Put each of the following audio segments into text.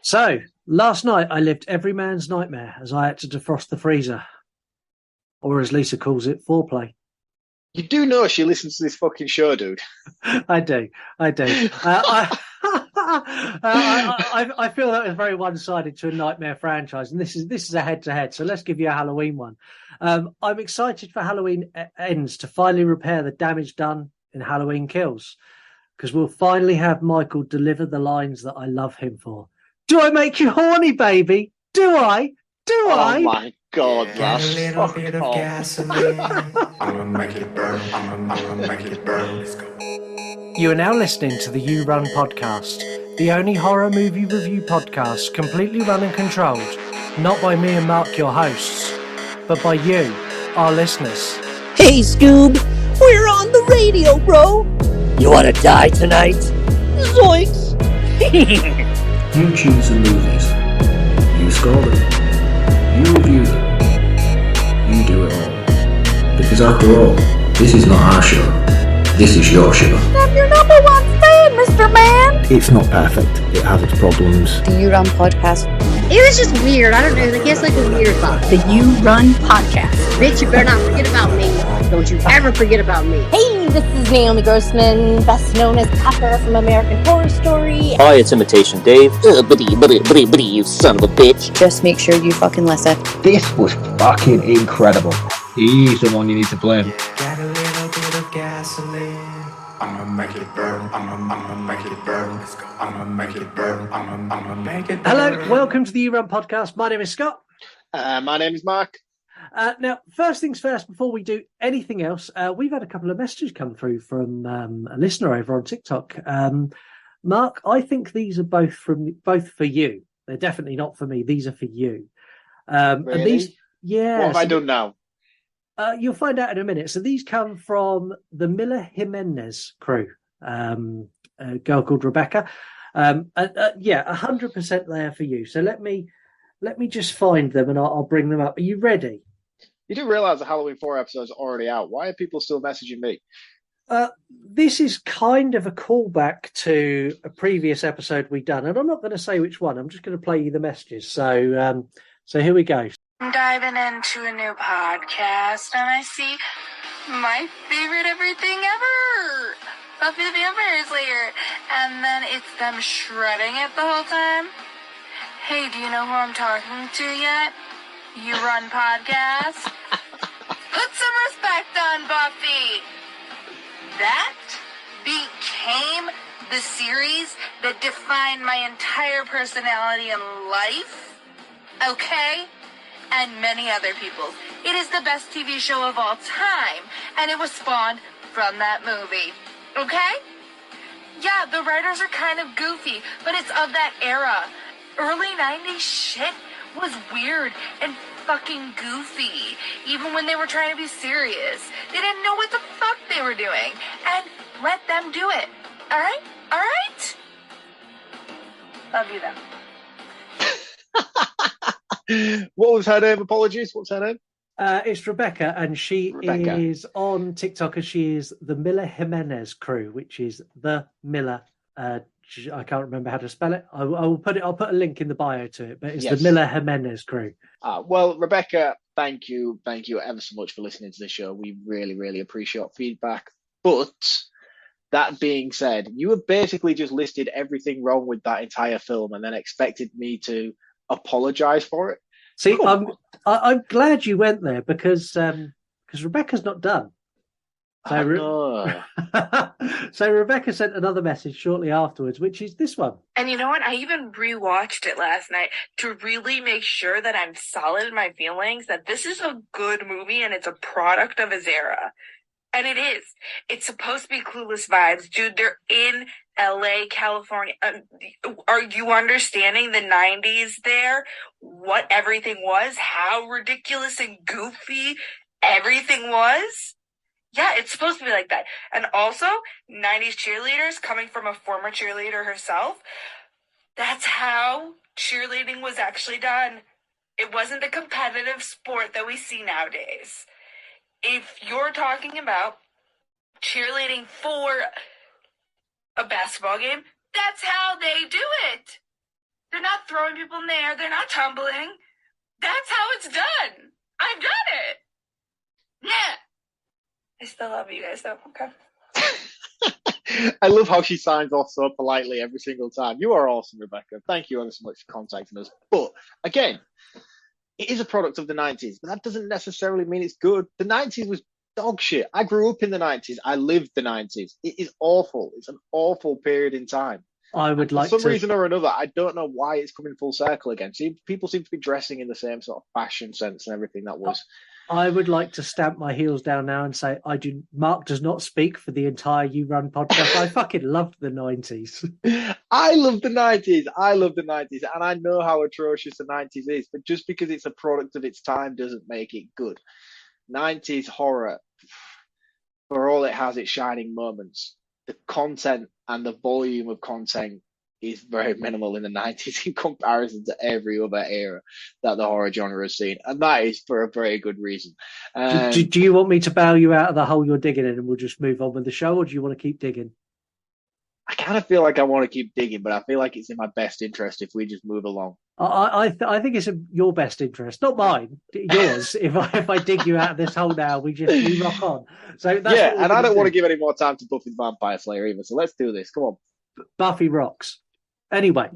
So, last night I lived every man's nightmare as I had to defrost the freezer. Or as Lisa calls it, foreplay. You do know she listens to this fucking show, dude. I do. I feel that was very one-sided to a nightmare franchise, and this is a head-to-head. So let's give you a Halloween one. I'm excited for Halloween Ends to finally repair the damage done in Halloween Kills, because we'll finally have Michael deliver the lines that I love him for. Do I make you horny, baby? Do I? Do Oh I? my god, Got a Russ. little Fuck bit of off. gasoline. I'ma make it burn. I'ma make it burn. Let's go. You are now listening to the You Run podcast, the only horror movie review podcast completely run and controlled, not by me and Mark, your hosts, but by you, our listeners. Hey, Scoob! We're on the radio, bro! You wanna die tonight? Zoinks! You choose the movies. You score them. You review them. You do it all. Because after all, this is not our show. This is your show. I'm your number one fan, Mr. Man! It's not perfect. It has its problems. The You Run podcast. It was just weird. I don't know. I guess like a weird thought. The You Run podcast. Bitch, you better not forget about me. Don't you ever forget about me. Hey, this is Naomi Grossman, best known as Pepper from American Horror Story. Hi, it's Imitation Dave. Buddy, you son of a bitch. Just make sure you fucking listen. This was fucking incredible. He's the one you need to blame. Got a little bit of gasoline. I'ma make it burn. I'ma make it burn. Let's go. I'ma make it burn. I'ma make it burn. Hello, welcome to the You Run podcast. My name is Scott. My name is Mark. Now, first things first, before we do anything else, we've had a couple of messages come through from a listener over on TikTok. Mark, I think these are both for you. They're definitely not for me. These are for you. Really? And these, yeah. What have I done now? You'll find out in a minute. So these come from the Miller Jimenez crew, a girl called Rebecca. Yeah, 100% there for you. So let me just find them and I'll bring them up. Are you ready? You do realise the Halloween 4 episode's already out. Why are people still messaging me? This is kind of a callback to a previous episode we've done, and I'm not going to say which one. I'm just going to play you the messages. So here we go. I'm diving into a new podcast, and I see my favorite everything ever, Buffy the Vampire Slayer, and then it's them shredding it the whole time. Hey, do you know who I'm talking to yet? You Run podcast? Put some respect on Buffy! That became the series that defined my entire personality and life, okay? And many other people's. It is the best TV show of all time, and it was spawned from that movie, okay? Yeah, the writers are kind of goofy, but it's of that era. Early 90s shit was weird and fucking goofy, even when they were trying to be serious. They didn't know what the fuck they were doing, and let them do it. Alright? Alright? Love you, though. What was her name? Apologies. What's her name? It's Rebecca, and she Rebecca. is on TikTok, and she is the Miller Jimenez crew, which is the Miller. I can't remember how to spell it. I'll put a link in the bio to it, but it's Yes. the Miller Jimenez crew. Well, Rebecca, thank you ever so much for listening to the show. We really, really appreciate your feedback. But that being said, you have basically just listed everything wrong with that entire film and then expected me to apologize for it. See, Come I'm glad you went there because Rebecca's not done. No. So Rebecca sent another message shortly afterwards, which is this one. And you know what? I even rewatched it last night to really make sure that I'm solid in my feelings, that this is a good movie and it's a product of his era. And it is. It's supposed to be Clueless vibes. Dude, they're in LA, California. Are you understanding the 90s there? What everything was? How ridiculous and goofy everything was? Yeah, it's supposed to be like that. And also, 90s cheerleaders, coming from a former cheerleader herself, that's how cheerleading was actually done. It wasn't the competitive sport that we see nowadays. If you're talking about cheerleading for a basketball game, that's how they do it. They're not throwing people in the air. They're not tumbling. That's how it's done. I've done it. Yeah. I still love you guys, though. Okay. I love how she signs off so politely every single time. You are awesome, Rebecca. Thank you ever so much for contacting us. But again, it is a product of the 90s, but that doesn't necessarily mean it's good. The 90s was dog shit. I grew up in the 90s. I lived the 90s. It is awful. It's an awful period in time. I would like for some reason or another, I don't know why it's coming full circle again. People seem to be dressing in the same sort of fashion sense and everything that was. I would like to stamp my heels down now and say Mark does not speak for the entire You Run podcast. I fucking loved the 90s. I love the 90s. I love the 90s. And I know how atrocious the 90s is, but just because it's a product of its time doesn't make it good. 90s horror, for all it has its shining moments, the content and the volume of content is very minimal in the 90s in comparison to every other era that the horror genre has seen. And that is for a very good reason. Do you want me to bail you out of the hole you're digging in and we'll just move on with the show, or do you want to keep digging? I kind of feel like I want to keep digging, but I feel like it's in my best interest if we just move along. I think it's in your best interest, not mine, yours. if I dig you out of this hole now, we rock on. So that's and I don't want to give any more time to Buffy the Vampire Slayer either. So let's do this. Come on. Buffy rocks. Anyway,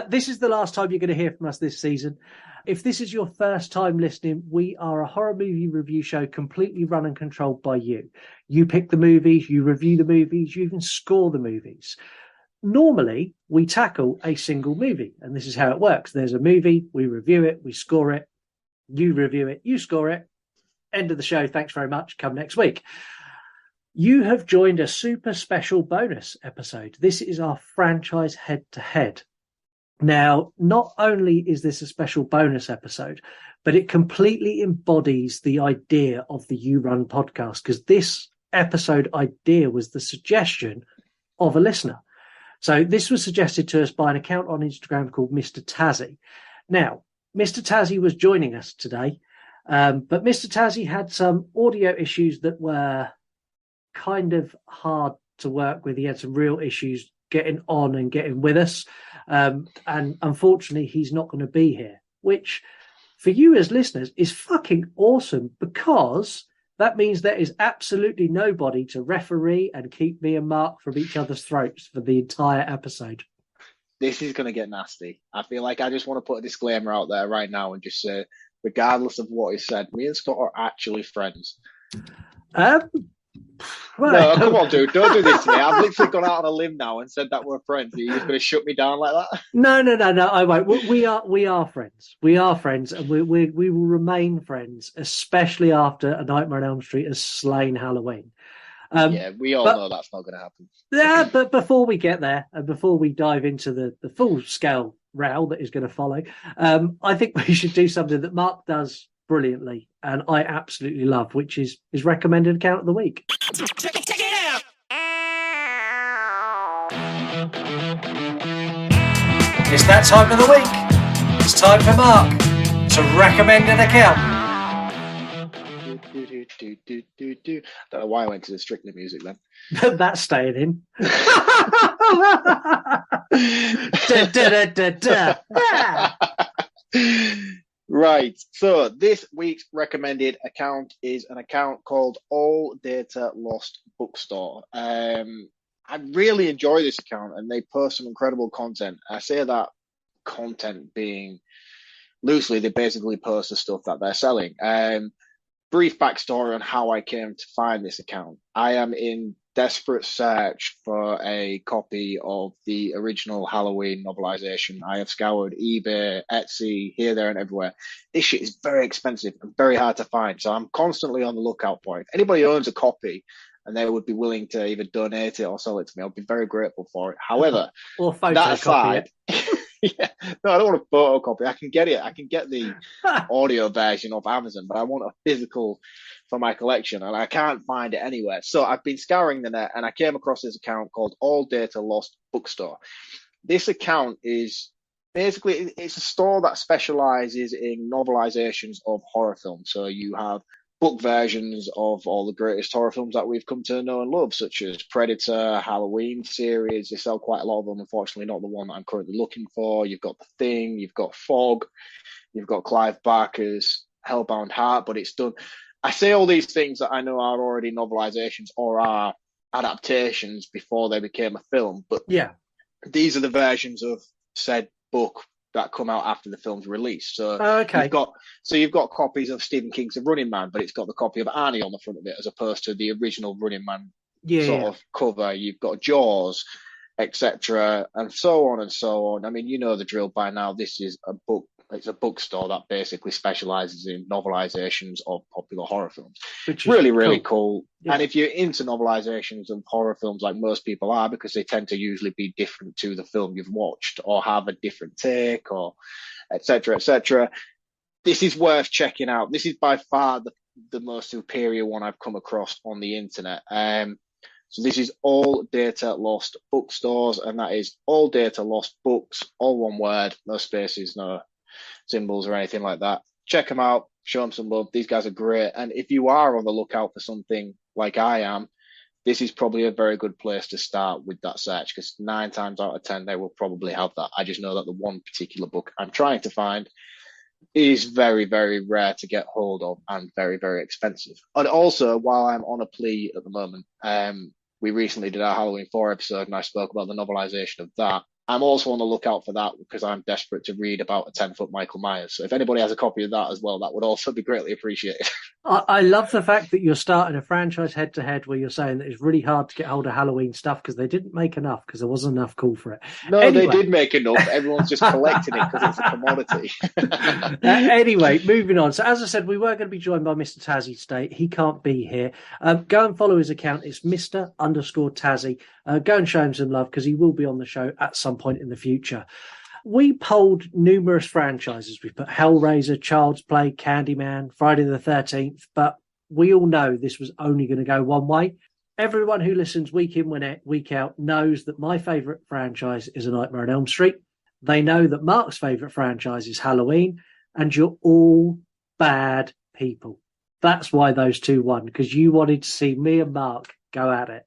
this is the last time you're going to hear from us this season. If this is your first time listening, we are a horror movie review show completely run and controlled by you. You pick the movies, you review the movies, you even score the movies. Normally, we tackle a single movie, and this is how it works. There's a movie, we review it, we score it, you review it, you score it. End of the show. Thanks very much. Come next week. You have joined a super special bonus episode. This is our franchise head-to-head. Now, not only is this a special bonus episode, but it completely embodies the idea of the You Run podcast, because this episode idea was the suggestion of a listener. So this was suggested to us by an account on Instagram called Mr. Tazzy. Now, Mr. Tazzy was joining us today, but Mr. Tazzy had some audio issues that were kind of hard to work with. He had some real issues getting on and getting with us. And unfortunately, he's not going to be here, which for you as listeners is fucking awesome, because that means there is absolutely nobody to referee and keep me and Mark from each other's throats for the entire episode. This is going to get nasty. I feel like I just want to put a disclaimer out there right now and just say, regardless of what is said, me and Scott are actually friends. No, come on, dude. Don't do this to me. I've literally gone out on a limb now and said that we're friends. Are you just going to shut me down like that? No, I won't. We are friends. We are friends, and we will remain friends, especially after A Nightmare on Elm Street has slain Halloween. We all know that's not going to happen. Yeah, but before we get there, and before we dive into the full-scale row that is going to follow, I think we should do something that Mark does brilliantly, and I absolutely love, which is his recommended account of the week. Check it out! It's that time of the week. It's time for Mark to recommend an account. Don't know why I went to the Strictly music then. That's staying in. Right, so this week's recommended account is an account called All Data Lost Bookstore. I really enjoy this account, and they post some incredible content. I say that content being loosely, they basically post the stuff that they're selling. Brief backstory on how I came to find this account. I am in desperate search for a copy of the original Halloween novelization. I have scoured eBay, Etsy, here, there, and everywhere. This shit is very expensive and very hard to find, so I'm constantly on the lookout for it. If anybody owns a copy and they would be willing to either donate it or sell it to me, I'll be very grateful for it. However, or that aside, yeah, no, I don't want a photocopy. I can get it. I can get the audio version off Amazon, but I want a physical for my collection, and I can't find it anywhere. So I've been scouring the net, and I came across this account called All Data Lost Bookstore. This account is basically, it's a store that specializes in novelizations of horror films. So you have book versions of all the greatest horror films that we've come to know and love, such as Predator, Halloween series. They sell quite a lot of them. Unfortunately, not the one that I'm currently looking for. You've got The Thing, you've got Fog, you've got Clive Barker's Hellbound Heart, but it's done. I say all these things that I know are already novelizations or are adaptations before they became a film, but yeah, these are the versions of said book that come out after the film's release. So you've got copies of Stephen King's The Running Man, but it's got the copy of Arnie on the front of it as opposed to the original Running Man of cover. You've got Jaws, etc., and so on and so on. I mean, you know the drill by now. This is a book. It's a bookstore that basically specializes in novelizations of popular horror films. Which is really cool. Yeah. And if you're into novelizations of horror films, like most people are, because they tend to usually be different to the film you've watched or have a different take or etc., etc., this is worth checking out. This is by far the most superior one I've come across on the internet. So this is All Data Lost Bookstores, and that is All Data Lost Books, all one word, no spaces, no symbols or anything like that. Check them out, show them some love. These guys are great. And if you are on the lookout for something like I am, this is probably a very good place to start with that search, because 9 times out of 10 they will probably have that. I just know that the one particular book I'm trying to find is very, very rare to get hold of and very, very expensive. And also, while I'm on a plea at the moment, we recently did our Halloween 4 episode and I spoke about the novelization of that. I'm also on the lookout for that because I'm desperate to read about a 10-foot Michael Myers. So if anybody has a copy of that as well, that would also be greatly appreciated. I love the fact that you're starting a franchise head-to-head where you're saying that it's really hard to get hold of Halloween stuff because they didn't make enough, because there wasn't enough call for it. No, anyway. They did make enough. Everyone's just collecting it because it's a commodity. Anyway, moving on. So as I said, we were going to be joined by Mr. Tazzy today. He can't be here. Go and follow his account. It's Mr._Tazzy. Go and show him some love because he will be on the show at some point in the future. We polled numerous franchises. We put Hellraiser, Child's Play, Candyman, Friday the 13th, but we all know this was only going to go one way. Everyone who listens week in, week out knows that my favourite franchise is A Nightmare on Elm Street. They know that Mark's favourite franchise is Halloween, and you're all bad people. That's why those two won, because you wanted to see me and Mark go at it.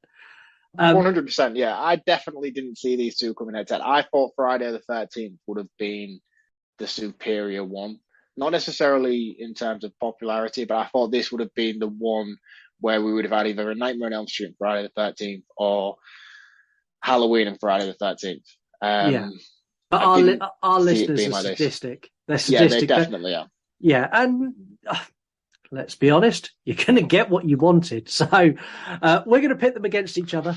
100%, yeah. I definitely didn't see these two coming head-to-head. I thought Friday the 13th would have been the superior one. Not necessarily in terms of popularity, but I thought this would have been the one where we would have had either A Nightmare on Elm Street and Friday the 13th or Halloween and Friday the 13th. Yeah. But our listeners are sadistic. They're sadistic. Yeah, they definitely are. Yeah, and let's be honest, you're going to get what you wanted. So we're going to pit them against each other.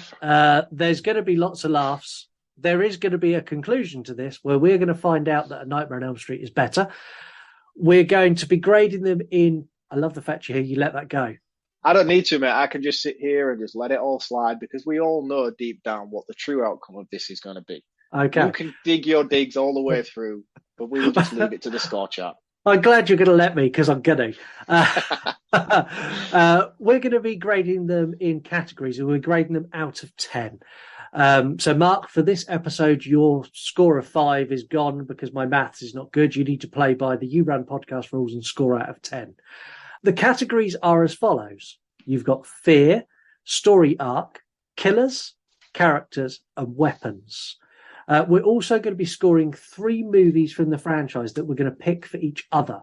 There's going to be lots of laughs. There is going to be a conclusion to this where we're going to find out that A Nightmare on Elm Street is better. We're going to be grading them in... I love the fact you let that go. I don't need to, mate. I can just sit here and just let it all slide because we all know deep down what the true outcome of this is going to be. Okay. You can dig your digs all the way through, but we will just leave it to the score chart. I'm glad you're going to let me, because I'm going to. We're going to be grading them in categories, and we're grading them out of 10. So, Mark, for this episode, your score of 5 is gone because my maths is not good. You need to play by the You Run podcast rules and score out of 10. The categories are as follows. You've got fear, story arc, killers, characters, and weapons. We're also going to be scoring 3 movies from the franchise that we're going to pick for each other.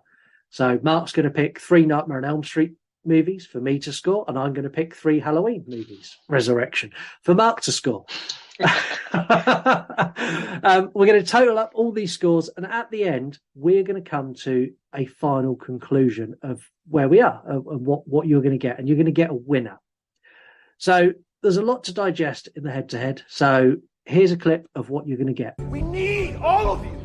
So Mark's going to pick 3 Nightmare on Elm Street movies for me to score, and I'm going to pick 3 Halloween movies, Resurrection, for Mark to score. We're going to total up all these scores, and at the end, we're going to come to a final conclusion of where we are and what you're going to get, and you're going to get a winner. So there's a lot to digest in the head-to-head, so here's a clip of what you're going to get. We need all of you.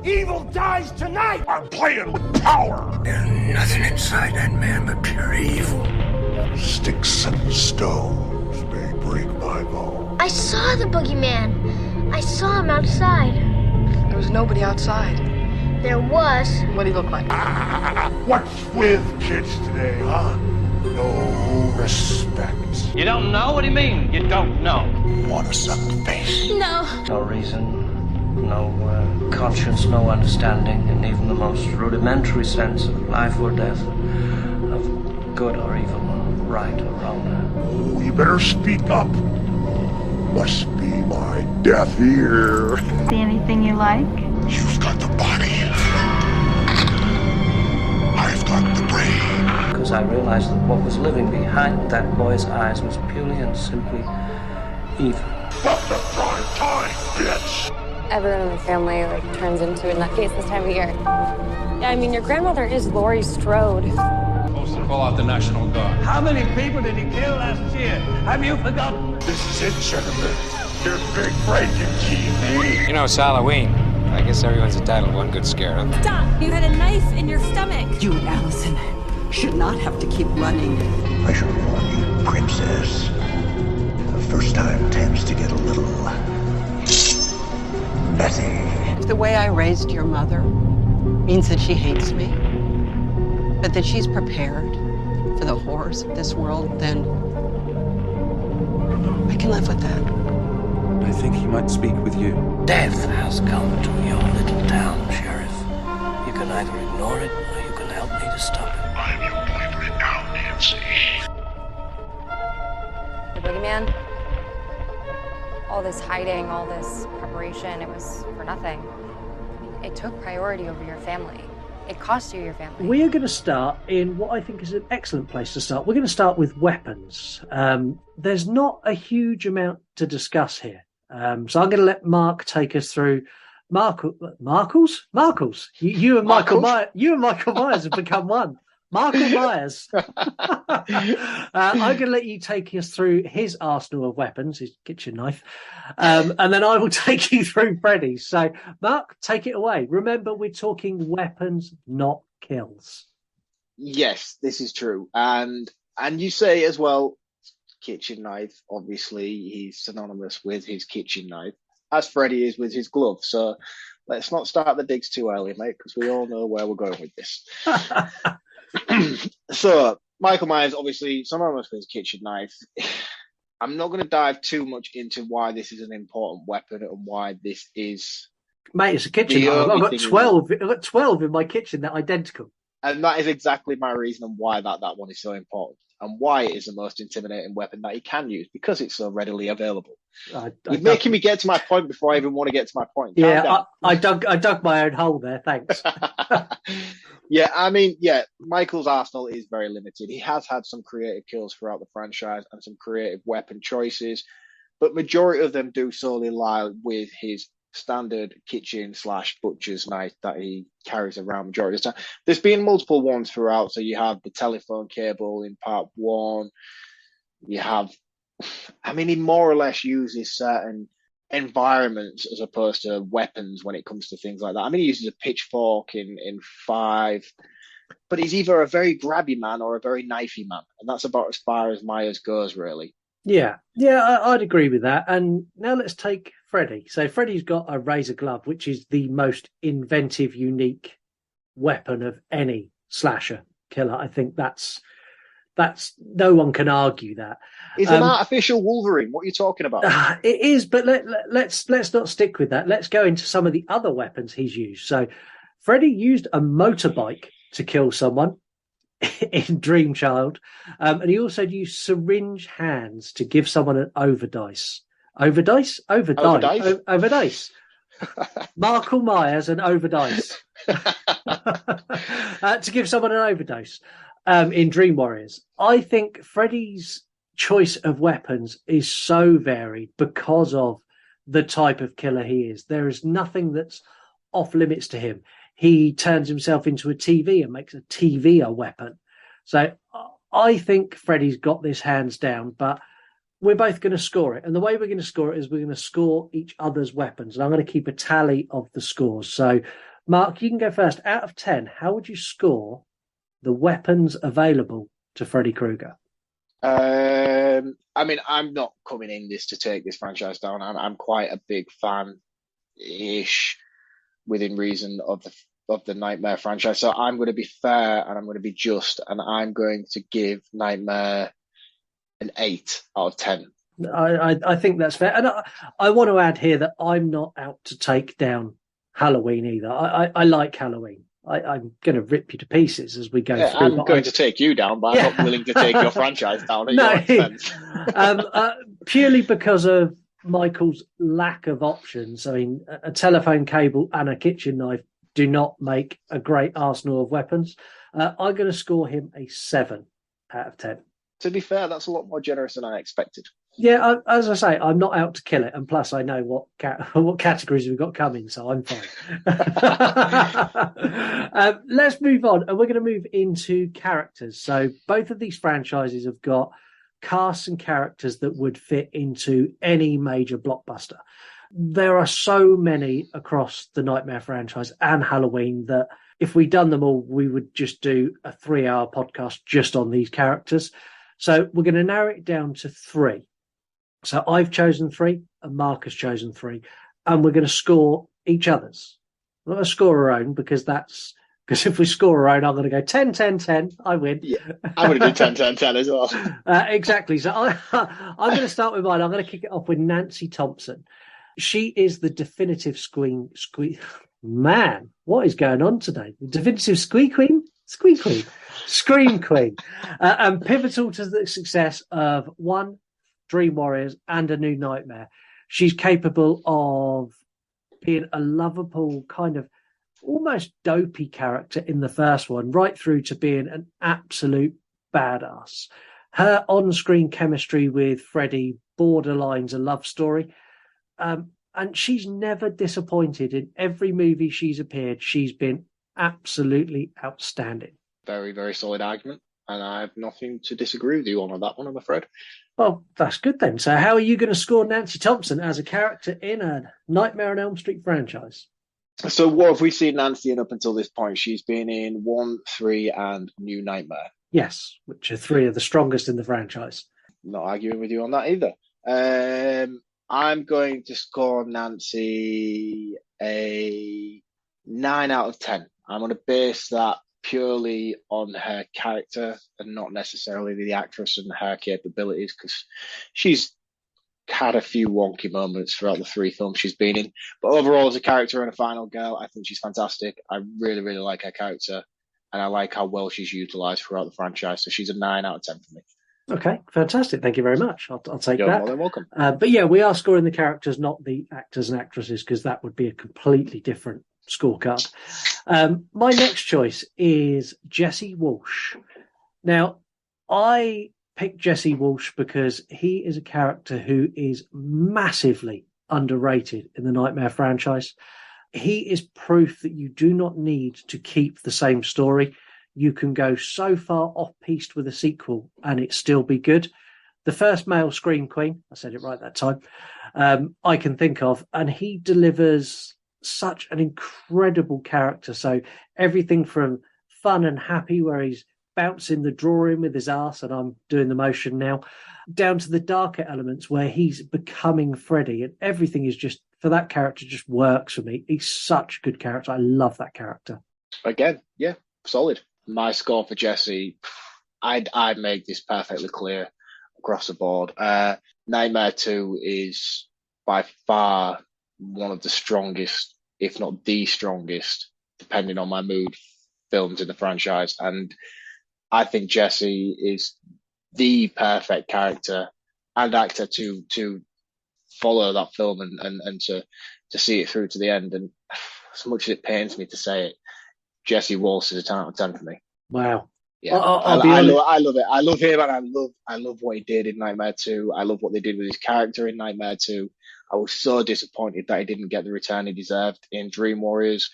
Evil dies tonight. I'm playing with power. There's nothing inside that man but pure evil. Sticks and stones may break my bones. I saw the boogeyman. I saw him outside. There was nobody outside. There was. What did he look like? What's with kids today, huh? No respect. You don't know? What do you mean, you don't know? Want to suck the face? No. No reason, No conscience, no understanding, and even the most rudimentary sense of life or death, of good or evil, right or wrong. Oh, you better speak up. Must be my death here. See anything you like? You've got the body. I've got the brain. Because I realized that what was living behind that boy's eyes was purely and simply evil. Fuck the prime time, bitch! Everyone in the family turns into a nutcase this time of year. Yeah, I mean, your grandmother is Laurie Strode. Supposed to call out the National Guard. How many people did he kill last year? Have you forgotten? This is it, gentlemen. Your big Frankenstein. You know, it's Halloween. I guess everyone's entitled to one good scare, huh? Stop! You had a knife in your stomach. You, Allison, should not have to keep running. I should warn you, princess. The first time tends to get a little messy. If the way I raised your mother means that she hates me, but that she's prepared for the horrors of this world, then I can live with that. I think he might speak with you. Death has come to your little town, Sheriff. You can either ignore it or you can help me to stop it. I'm your boyfriend now, Nancy. The boogeyman, all this hiding, all this preparation, it was for nothing. I mean, it took priority over your family. It cost you your family. We are going to start in what I think is an excellent place to start. We're going to start with weapons. There's not a huge amount to discuss here. So I'm going to let Mark take us through Markles. You and Michael Myers have become one. Michael Myers. I'm going to let you take us through his arsenal of weapons, his kitchen knife, and then I will take you through Freddy's. So, Mark, take it away. Remember, we're talking weapons, not kills. Yes, this is true. And you say as well, kitchen knife, obviously, he's synonymous with his kitchen knife, as Freddy is with his glove. So let's not start the digs too early, mate, because we all know where we're going with this. So, Michael Myers, obviously, synonymous with his kitchen knife. I'm not going to dive too much into why this is an important weapon and why this is... Mate, it's a kitchen knife. I've got 12 in my kitchen that are identical. And that is exactly my reason on why that one is so important and why it is the most intimidating weapon that he can use, because it's so readily available. You're making me get to my point before I even want to get to my point. Yeah, I dug my own hole there. Thanks. Yeah, I mean, yeah, Michael's arsenal is very limited. He has had some creative kills throughout the franchise and some creative weapon choices, but majority of them do solely lie with his standard kitchen / butcher's knife that he carries around majority of the time. There's been multiple ones throughout. So you have the telephone cable in part 1. You have, I mean, he more or less uses certain environments as opposed to weapons when it comes to things like that. I mean, he uses a pitchfork in 5, but he's either a very grabby man or a very knifey man. And that's about as far as Myers goes, really. Yeah, I'd agree with that. And now let's take Freddy. So Freddy's got a razor glove, which is the most inventive, unique weapon of any slasher killer. I think that's no one can argue that. It's an artificial Wolverine. What are you talking about? It is, but let's not stick with that. Let's go into some of the other weapons he's used. So Freddy used a motorbike to kill someone in Dream Child, and he also used syringe hands to give someone an overdose. Overdose. Michael Myers and overdose to give someone an overdose in Dream Warriors. I think Freddy's choice of weapons is so varied because of the type of killer he is. There is nothing that's off limits to him. He turns himself into a TV and makes a TV a weapon. So I think Freddy's got this hands down, but we're both going to score it. And the way we're going to score it is we're going to score each other's weapons. And I'm going to keep a tally of the scores. So, Mark, you can go first. Out of 10, how would you score the weapons available to Freddy Krueger? I mean, I'm not coming in this to take this franchise down. I'm quite a big fan-ish, within reason, of the Nightmare franchise. So I'm going to be fair and I'm going to be just, and I'm going to give Nightmare an 8 out of 10 I think that's fair. And I want to add here that I'm not out to take down Halloween either. I like Halloween. I'm going to rip you to pieces as we go through. I'm going to take you down, but I'm not willing to take your franchise down at your expense. Purely because of Michael's lack of options. I mean, a telephone cable and a kitchen knife do not make a great arsenal of weapons. I'm going to score him a 7 out of 10. To be fair, that's a lot more generous than I expected. Yeah, as I say, I'm not out to kill it, and plus I know what categories we've got coming, so I'm fine. Let's move on, and we're going to move into characters. So both of these franchises have got casts and characters that would fit into any major blockbuster. There are so many across the Nightmare franchise and Halloween that if we'd done them all, we would just do a 3-hour podcast just on these characters. So we're going to narrow it down to 3. So I've chosen 3 and Mark has chosen 3, and we're going to score each other's. We're not going to score our own because if we score our own, I'm going to go 10, 10, 10. I win. Yeah, I'm going to do 10, 10, 10 as well. Exactly. So I'm going to start with mine. I'm going to kick it off with Nancy Thompson. She is the definitive scream. Man, what is going on today? The definitive scream queen, and pivotal to the success of one, Dream Warriors, and A New Nightmare. She's capable of being a lovable, kind of almost dopey character in the first one, right through to being an absolute badass. Her on-screen chemistry with Freddy borderlines a love story. And she's never disappointed. In every movie she's appeared, she's been absolutely outstanding. Very, very solid argument. And I have nothing to disagree with you on that one, I'm afraid. Well, that's good then. So how are you going to score Nancy Thompson as a character in a Nightmare on Elm Street franchise? So what have we seen Nancy in up until this point? She's been in 1, 3, and New Nightmare. Yes, which are 3 of the strongest in the franchise. Not arguing with you on that either. I'm going to score Nancy a 9 out of 10. I'm going to base that purely on her character and not necessarily the actress and her capabilities, because she's had a few wonky moments throughout the 3 films she's been in. But overall, as a character and a final girl, I think she's fantastic. I really, really like her character, and I like how well she's utilised throughout the franchise. So she's a 9 out of 10 for me. Okay, fantastic. Thank you very much. I'll take You're that. more than welcome. But yeah, we are scoring the characters, not the actors and actresses, because that would be a completely different scorecard. My next choice is Jesse Walsh. Now, I picked Jesse Walsh because he is a character who is massively underrated in the Nightmare franchise. He is proof that you do not need to keep the same story. You can go so far off-piste with a sequel and it still be good. The first male Scream Queen, I said it right that time, I can think of, and he delivers such an incredible character. So everything from fun and happy, where he's bouncing the drawing with his ass, and I'm doing the motion now, down to the darker elements where he's becoming Freddy, and everything is just, for that character, just works for me. He's such a good character. I love that character. Again, yeah, solid. My score for Jesse, I'd make this perfectly clear across the board. Nightmare 2 is by far one of the strongest, if not the strongest, depending on my mood, films in the franchise. And I think Jesse is the perfect character and actor to follow that film and to see it through to the end. And as much as it pains me to say it, Jesse Walsh is a 10 out of 10 for me. Wow. Yeah, I love it. I love him, and I love what he did in Nightmare 2. I love what they did with his character in Nightmare 2. I was so disappointed that he didn't get the return he deserved in Dream Warriors.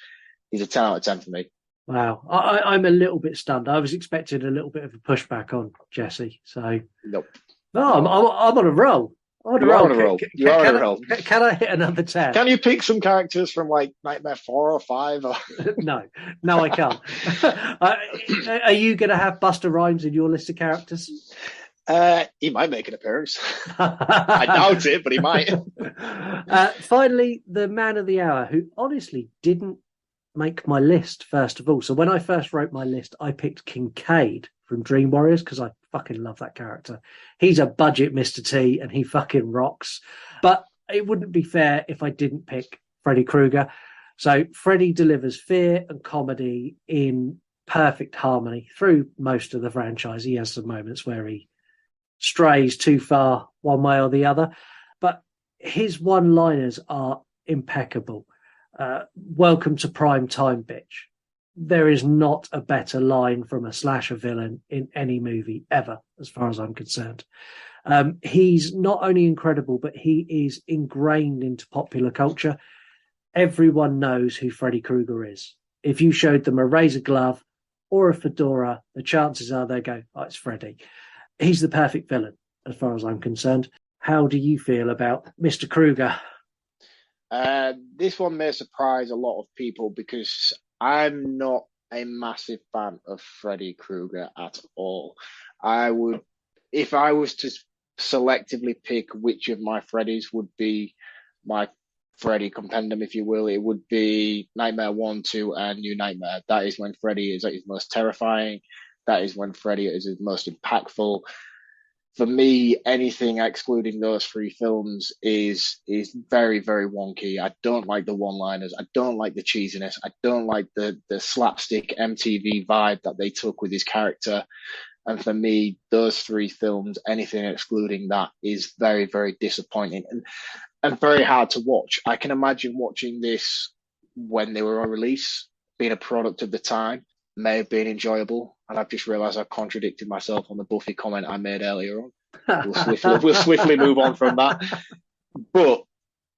He's a 10 out of 10 for me. Wow. I'm a little bit stunned. I was expecting a little bit of a pushback on Jesse. So nope. No, I'm on a roll. You are on a roll. Can I hit another 10? Can you pick some characters from like Nightmare 4 or 5? Or... No, I can't. Are you going to have Busta Rhymes in your list of characters? He might make an appearance. I doubt it, but he might. Finally, the man of the hour, who honestly didn't make my list, first of all. So when I first wrote my list, I picked Kincaid from Dream Warriors, because I fucking love that character. He's a budget Mr. T, and he fucking rocks. But it wouldn't be fair if I didn't pick Freddy Krueger. So Freddy delivers fear and comedy in perfect harmony through most of the franchise. He has some moments where he strays too far one way or the other, but his one-liners are impeccable. Welcome to prime time, bitch. There is not a better line from a slasher villain in any movie ever, as far as I'm concerned. He's not only incredible, but he is ingrained into popular culture. Everyone knows who Freddy Krueger is. If you showed them a razor glove or a fedora, the chances are they go, oh, it's Freddy. He's the perfect villain, as far as I'm concerned. How do you feel about Mr. Krueger? This one may surprise a lot of people because I'm not a massive fan of Freddy Krueger at all. If I was to selectively pick which of my Freddys would be my Freddy compendium, if you will, it would be Nightmare 1, 2, and New Nightmare. That is when Freddy is at his most terrifying. That is when Freddy is his most impactful. For me, anything excluding those three films is very, very wonky. I don't like the one-liners. I don't like the cheesiness. I don't like the slapstick MTV vibe that they took with his character. And for me, those three films, anything excluding that, is very, very disappointing and very hard to watch. I can imagine watching this when they were on release, being a product of the time, may have been enjoyable. And I've just realised I've contradicted myself on the Buffy comment I made earlier on. We'll swiftly move on from that. But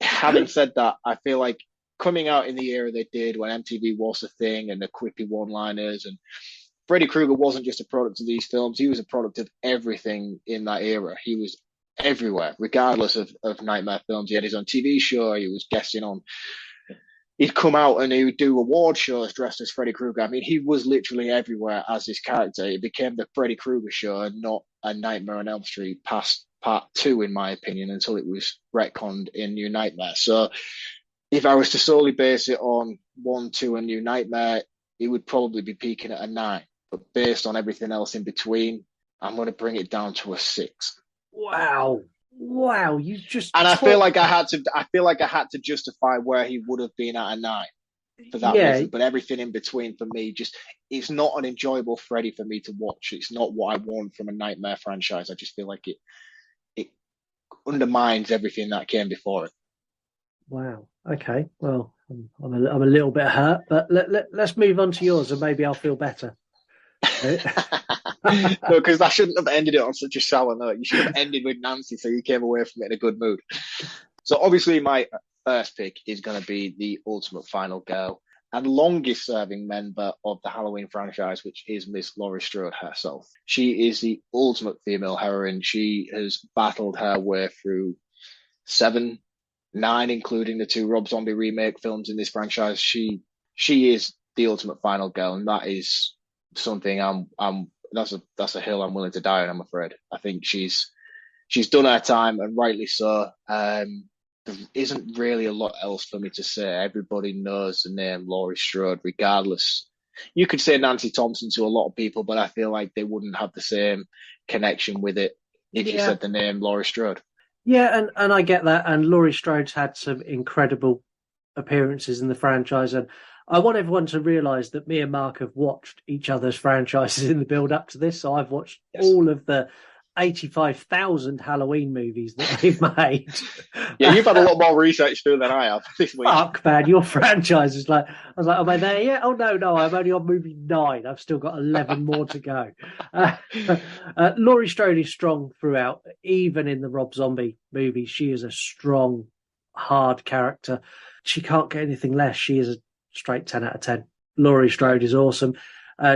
having said that, I feel like coming out in the era they did when MTV was a thing and the quippy one-liners, and Freddy Krueger wasn't just a product of these films, he was a product of everything in that era. He was everywhere, regardless of Nightmare films. He had his own TV show, he was guesting on, he'd come out and he would do award shows dressed as Freddy Krueger. I mean, he was literally everywhere as this character. It became the Freddy Krueger show and not a Nightmare on Elm Street past part 2, in my opinion, until it was retconned in New Nightmare. So if I was to solely base it on 1, 2, and New Nightmare, it would probably be peaking at a 9. But based on everything else in between, I'm going to bring it down to a 6. Wow, you just I feel like I had to justify where he would have been at a 9 for that reason. But everything in between for me, it's not an enjoyable Freddy for me to watch. It's not what I want from a Nightmare franchise. I just feel like it undermines everything that came before it. Wow. Okay. Well, I'm a little bit hurt, but let's move on to yours, and maybe I'll feel better. No, because that shouldn't have ended it on such a sour note. You should have ended with Nancy, so you came away from it in a good mood. So obviously my first pick is going to be the ultimate final girl and longest serving member of the Halloween franchise, which is Miss Laurie Strode herself. She is the ultimate female heroine. She has battled her way through 7, 9, including the 2 Rob Zombie remake films in this franchise. She is the ultimate final girl, and that is something that's a hill I'm willing to die on, I'm afraid. I think she's done her time, and rightly so. There isn't really a lot else for me to say. Everybody knows the name Laurie Strode, regardless. You could say Nancy Thompson to a lot of people, but I feel like they wouldn't have the same connection with it if you said the name Laurie Strode. Yeah, and I get that. And Laurie Strode's had some incredible appearances in the franchise, and I want everyone to realise that me and Mark have watched each other's franchises in the build-up to this. So I've watched all of the 85,000 Halloween movies that they've made. Yeah, you've had a lot more research to do than I have this week. Fuck, man, your franchise is like... I was like, am I there yet? Oh, no, I'm only on movie 9. I've still got 11 more to go. Laurie Strode is strong throughout. Even in the Rob Zombie movie, she is a strong, hard character. She can't get anything less. She is a straight 10 out of 10. Laurie Strode is awesome.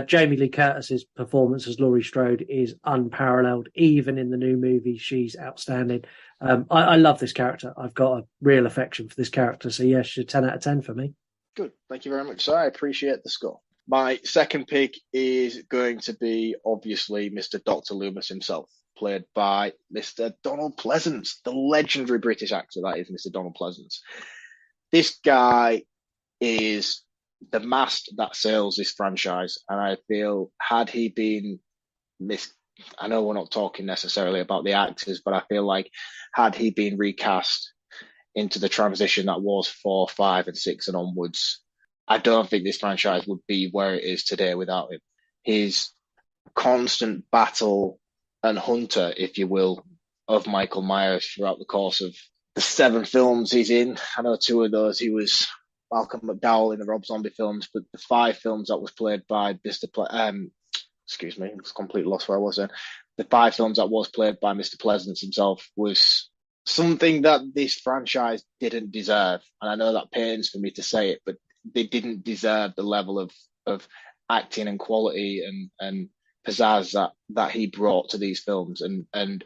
Jamie Lee Curtis's performance as Laurie Strode is unparalleled. Even in the new movie, she's outstanding. I love this character. I've got a real affection for this character. So, yes, she's a 10 out of 10 for me. Good. Thank you very much, sir. I appreciate the score. My second pick is going to be, obviously, Mr. Dr. Loomis himself, played by Mr. Donald Pleasance, the legendary British actor that is Mr. Donald Pleasance. This guy is the mast that sails this franchise, and I feel had he been I know we're not talking necessarily about the actors, but I feel like had he been recast into the transition that was 4, 5, and 6 and onwards, I don't think this franchise would be where it is today without him. His constant battle and hunter, if you will, of Michael Myers throughout the course of the 7 films he's in. I know 2 of those he was Malcolm McDowell in the Rob Zombie films, but the 5 films that was played by excuse me, I was completely lost where I was then. The 5 films that was played by Mr. Pleasance himself was something that this franchise didn't deserve. And I know that pains for me to say it, but they didn't deserve the level of acting and quality and pizzazz that he brought to these films. And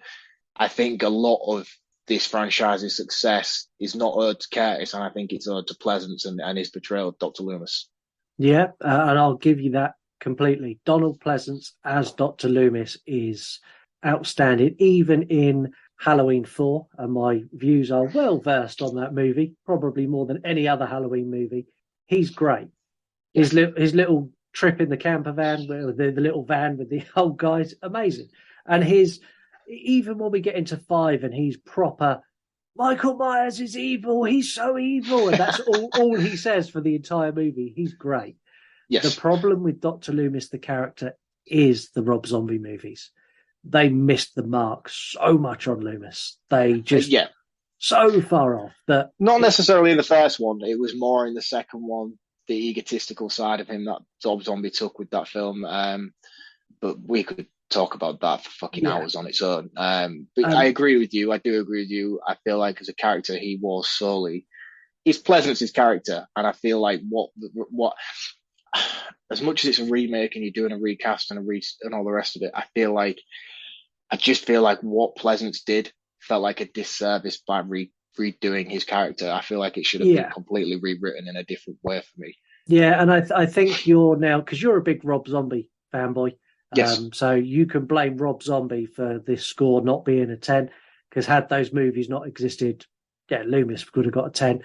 I think a lot of this franchise's success is not owed to Curtis, and I think it's owed to Pleasance and his portrayal of Dr. Loomis. Yeah, and I'll give you that completely. Donald Pleasance as Dr. Loomis is outstanding, even in Halloween 4, and my views are well versed on that movie, probably more than any other Halloween movie. He's great. His little trip in the camper van, the little van with the old guys, amazing. And even when we get into 5 and he's proper, Michael Myers is evil, he's so evil, and that's all he says for the entire movie. He's great. Yes. The problem with Dr. Loomis, the character, is the Rob Zombie movies. They missed the mark so much on Loomis. They just so far off that not necessarily in the first one. It was more in the second one, the egotistical side of him that Rob Zombie took with that film. But we could talk about that for fucking hours on its own. But I agree with you. I do agree with you. I feel like as a character, he was solely. He's Pleasance's character, and I feel like what as much as it's a remake and you're doing a recast and and all the rest of it, I just feel like what Pleasance did felt like a disservice by redoing his character. I feel like it should have been completely rewritten in a different way for me. Yeah, and I think you're now, because you're a big Rob Zombie fanboy, yes. So you can blame Rob Zombie for this score not being a 10, because had those movies not existed, Loomis could have got a 10.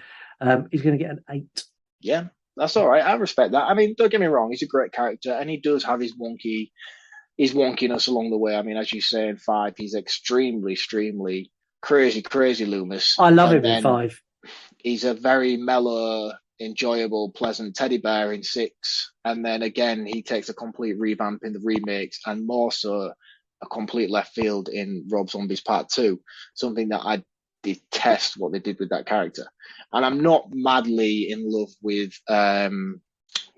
He's going to get an 8. Yeah, that's all right. I respect that. I mean, don't get me wrong, he's a great character, and he does have his wonkiness along the way. I mean, as you say, in 5, he's extremely crazy Loomis. I love him in 5. He's a very mellow, enjoyable, pleasant teddy bear in 6. And then again, he takes a complete revamp in the remakes, and more so a complete left field in Rob Zombie's Part 2. Something that I detest what they did with that character. And I'm not madly in love with Malcolm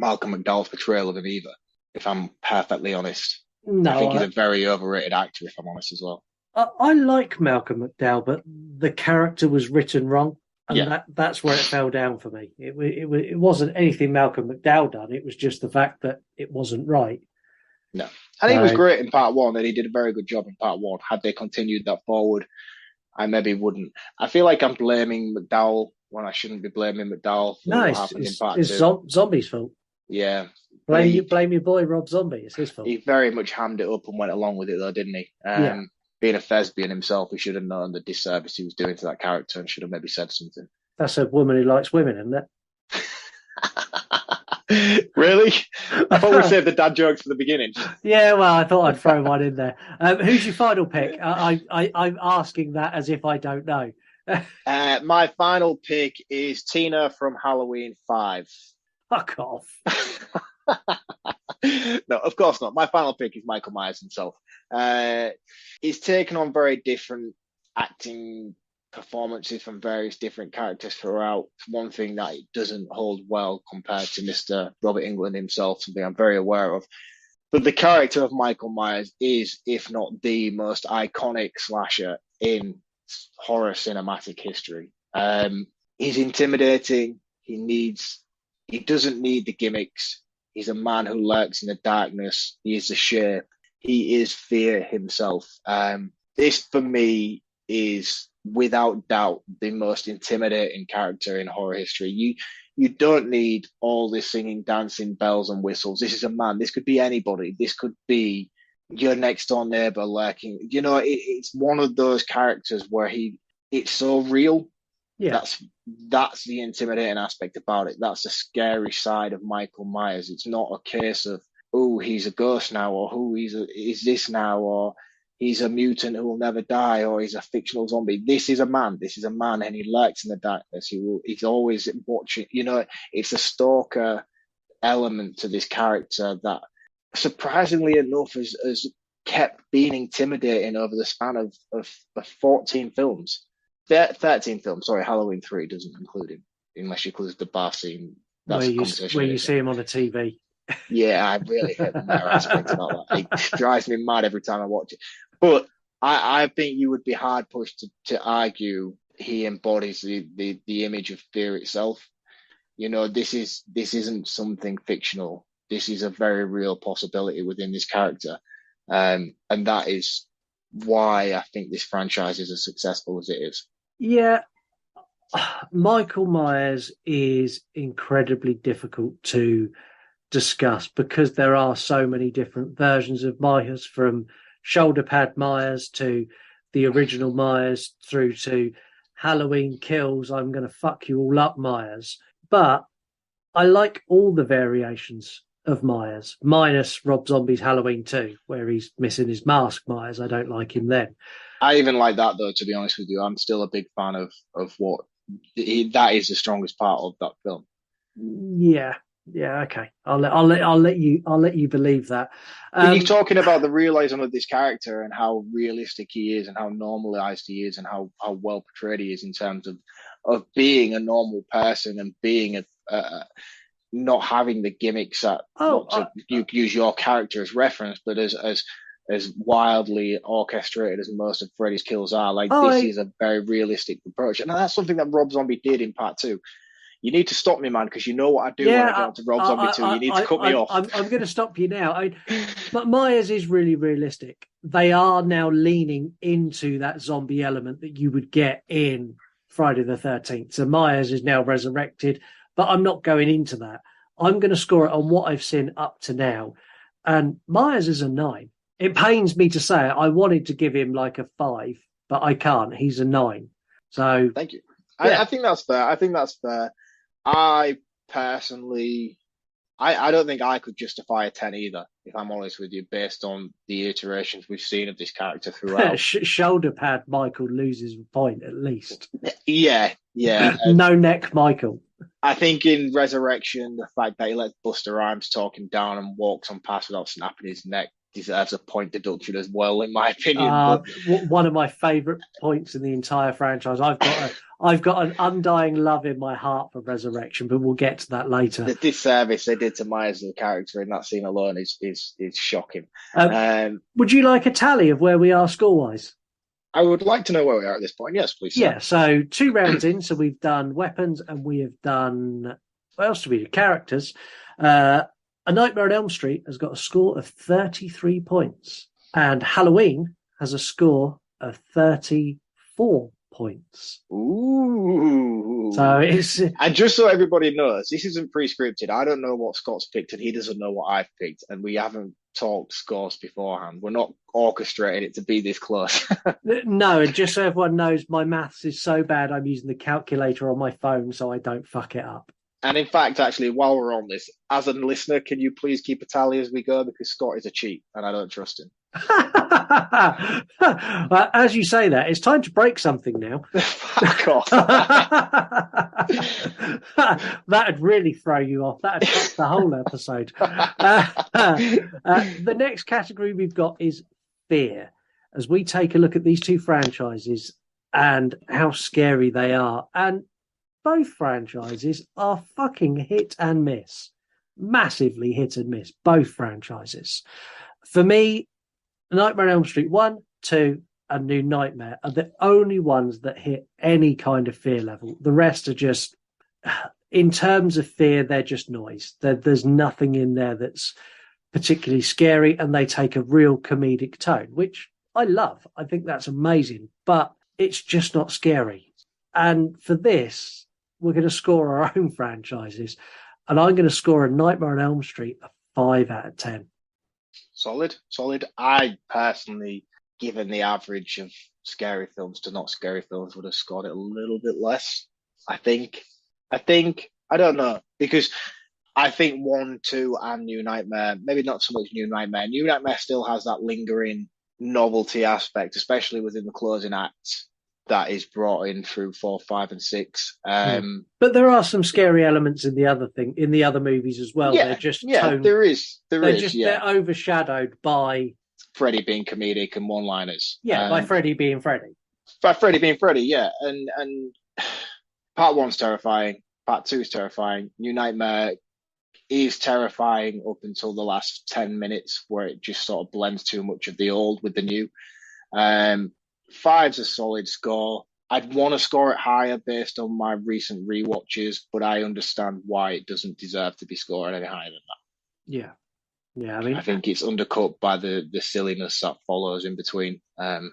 McDowell's portrayal of him either, if I'm perfectly honest. No, I think he's a very overrated actor, if I'm honest as well. I like Malcolm McDowell, but the character was written wrong, and that's where it fell down for me. It wasn't anything Malcolm McDowell done. It was just the fact that it wasn't right. No, and he was great in Part 1, and he did a very good job in Part 1. Had they continued that forward, I maybe wouldn't. I feel like I'm blaming McDowell when I shouldn't be blaming McDowell for what happened in Part 2. It's Zombie's fault. Yeah. Blame your boy Rob Zombie. It's his fault. He very much hammed it up and went along with it, though, didn't he? Being a thespian himself, he should have known the disservice he was doing to that character and should have maybe said something. That's a woman who likes women, isn't it? Really? I thought we saved the dad jokes for the beginning. Yeah, well, I thought I'd throw one in there. Who's your final pick? I'm asking that as if I don't know. My final pick is Tina from Halloween 5. Fuck off. No, of course not. My final pick is Michael Myers himself. He's taken on very different acting performances from various different characters throughout. One thing that it doesn't hold well compared to Mr. Robert Englund himself, something I'm very aware of. But the character of Michael Myers is, if not the most iconic slasher in horror cinematic history. He's intimidating. He doesn't need the gimmicks. He's a man who lurks in the darkness. He is the shape. He is fear himself. This, for me, is without doubt the most intimidating character in horror history. You don't need all this singing, dancing, bells and whistles. This is a man. This could be anybody. This could be your next door neighbor lurking. You know, it's one of those characters where it's so real. Yeah. That's the intimidating aspect about it. That's the scary side of Michael Myers. It's not a case of, oh, he's a ghost now, or who is this now, or he's a mutant who will never die, or he's a fictional zombie. This is a man. This is a man, and he lurks in the darkness. He's always watching. It's a stalker element to this character that, surprisingly enough, has kept being intimidating over the span of 14 films. 13 films. Sorry, Halloween 3 doesn't include him, unless you include the bar scene. That's where you see him on the TV. Yeah, I really hate the meta aspect about that. It drives me mad every time I watch it. But I think you would be hard pushed to argue he embodies the image of fear itself. This isn't something fictional. This is a very real possibility within this character. And that is why I think this franchise is as successful as it is. Yeah. Michael Myers is incredibly difficult to discuss because there are so many different versions of Myers, from shoulder pad Myers to the original Myers through to Halloween Kills, I'm going to fuck you all up Myers. But I like all the variations of Myers, minus Rob Zombie's Halloween 2, where he's missing his mask Myers. I don't like him then. I even like that, though, to be honest with you. I'm still a big fan of what that is the strongest part of that film. Yeah, okay. I'll let you believe that. When you're talking about the realism of this character and how realistic he is and how normalised he is and how well portrayed he is in terms of being a normal person and being not having the gimmicks that you use your character as reference, but as wildly orchestrated as most of Freddy's kills are. This is a very realistic approach, and that's something that Rob Zombie did in part 2. You need to stop me, man, because you know what I do when I go to Rob Zombie 2. You need to cut me off. I'm going to stop you now. But Myers is really realistic. They are now leaning into that zombie element that you would get in Friday the 13th. So Myers is now resurrected, but I'm not going into that. I'm going to score it on what I've seen up to now. And Myers is a 9. It pains me to say it. I wanted to give him like a 5, but I can't. He's a 9. So thank you. Yeah. I think that's fair. I personally, I don't think I could justify a 10 either, if I'm honest with you, based on the iterations we've seen of this character throughout. Shoulder pad Michael loses a point at least. Yeah. No neck Michael. I think in Resurrection, the fact that he lets Busta Rhymes talk him down and walks on past without snapping his neck deserves a point deduction as well, in my opinion. One of my favourite points in the entire franchise. I've got an undying love in my heart for Resurrection, but we'll get to that later. The disservice they did to Myers as a character in that scene alone is shocking. Would you like a tally of where we are score-wise? I would like to know where we are at this point. Yes, please. Sir. Yeah, so 2 rounds in. So we've done weapons and we have done, what else do we do? Characters. A Nightmare on Elm Street has got a score of 33 points. And Halloween has a score of 34 points. Ooh. So it's... And just so everybody knows, this isn't pre-scripted. I don't know what Scott's picked and he doesn't know what I've picked. And we haven't talked scores beforehand. We're not orchestrating it to be this close. No, and just so everyone knows, my maths is so bad I'm using the calculator on my phone so I don't fuck it up. And in fact, actually, while we're on this, as a listener, can you please keep a tally as we go? Because Scott is a cheat and I don't trust him. As you say that, it's time to break something now. Fuck off. That'd really throw you off. That'd fuck the whole episode. The next category we've got is fear. As we take a look at these 2 franchises and how scary they are. And both franchises are fucking hit and miss. Massively hit and miss, both franchises. For me, Nightmare on Elm Street 1, 2, and New Nightmare are the only ones that hit any kind of fear level. The rest are just, in terms of fear, they're just noise. There's nothing in there that's particularly scary, and they take a real comedic tone, which I love. I think that's amazing, but it's just not scary. And for this, we're going to score our own franchises, and I'm going to score a Nightmare on Elm Street a 5 out of 10. Solid. I personally, given the average of scary films to not scary films, would have scored it a little bit less. I think, I don't know, because I think 1, 2, and New Nightmare, maybe not so much New Nightmare. New Nightmare still has that lingering novelty aspect, especially within the closing act that is brought in through 4, 5, and 6. But there are some scary elements in the other movies as well. Yeah, they're just they're overshadowed by Freddy being comedic and one-liners. by Freddy being Freddy. By Freddy being Freddy, yeah. And part 1's terrifying. Part 2 is terrifying. New Nightmare is terrifying up until the last 10 minutes, where it just sort of blends too much of the old with the new. 5's a solid score. I'd want to score it higher based on my recent rewatches, but I understand why it doesn't deserve to be scored any higher than that. Yeah. I think it's undercut by the silliness that follows in between. So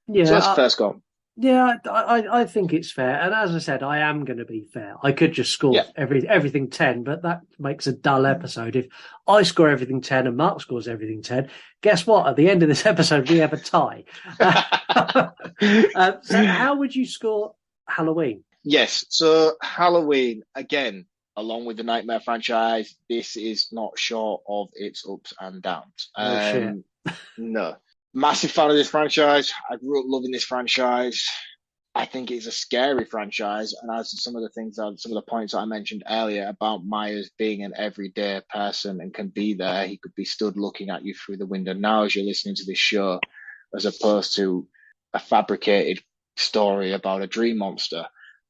Yeah, that's the first score. yeah, I think it's fair. And as I said, I am going to be fair. I could just score everything 10, but that makes a dull episode. If I score everything 10 and Mark scores everything 10, guess what? At the end of this episode, we have a tie. So how would you score Halloween? Yes, so Halloween, again, along with the Nightmare franchise, this is not short of its ups and downs. No. Massive fan of this franchise. I grew up loving this franchise. I think it's a scary franchise. And as some of the points that I mentioned earlier about Myers being an everyday person and can be there, he could be stood looking at you through the window now as you're listening to this show, as opposed to a fabricated story about a dream monster.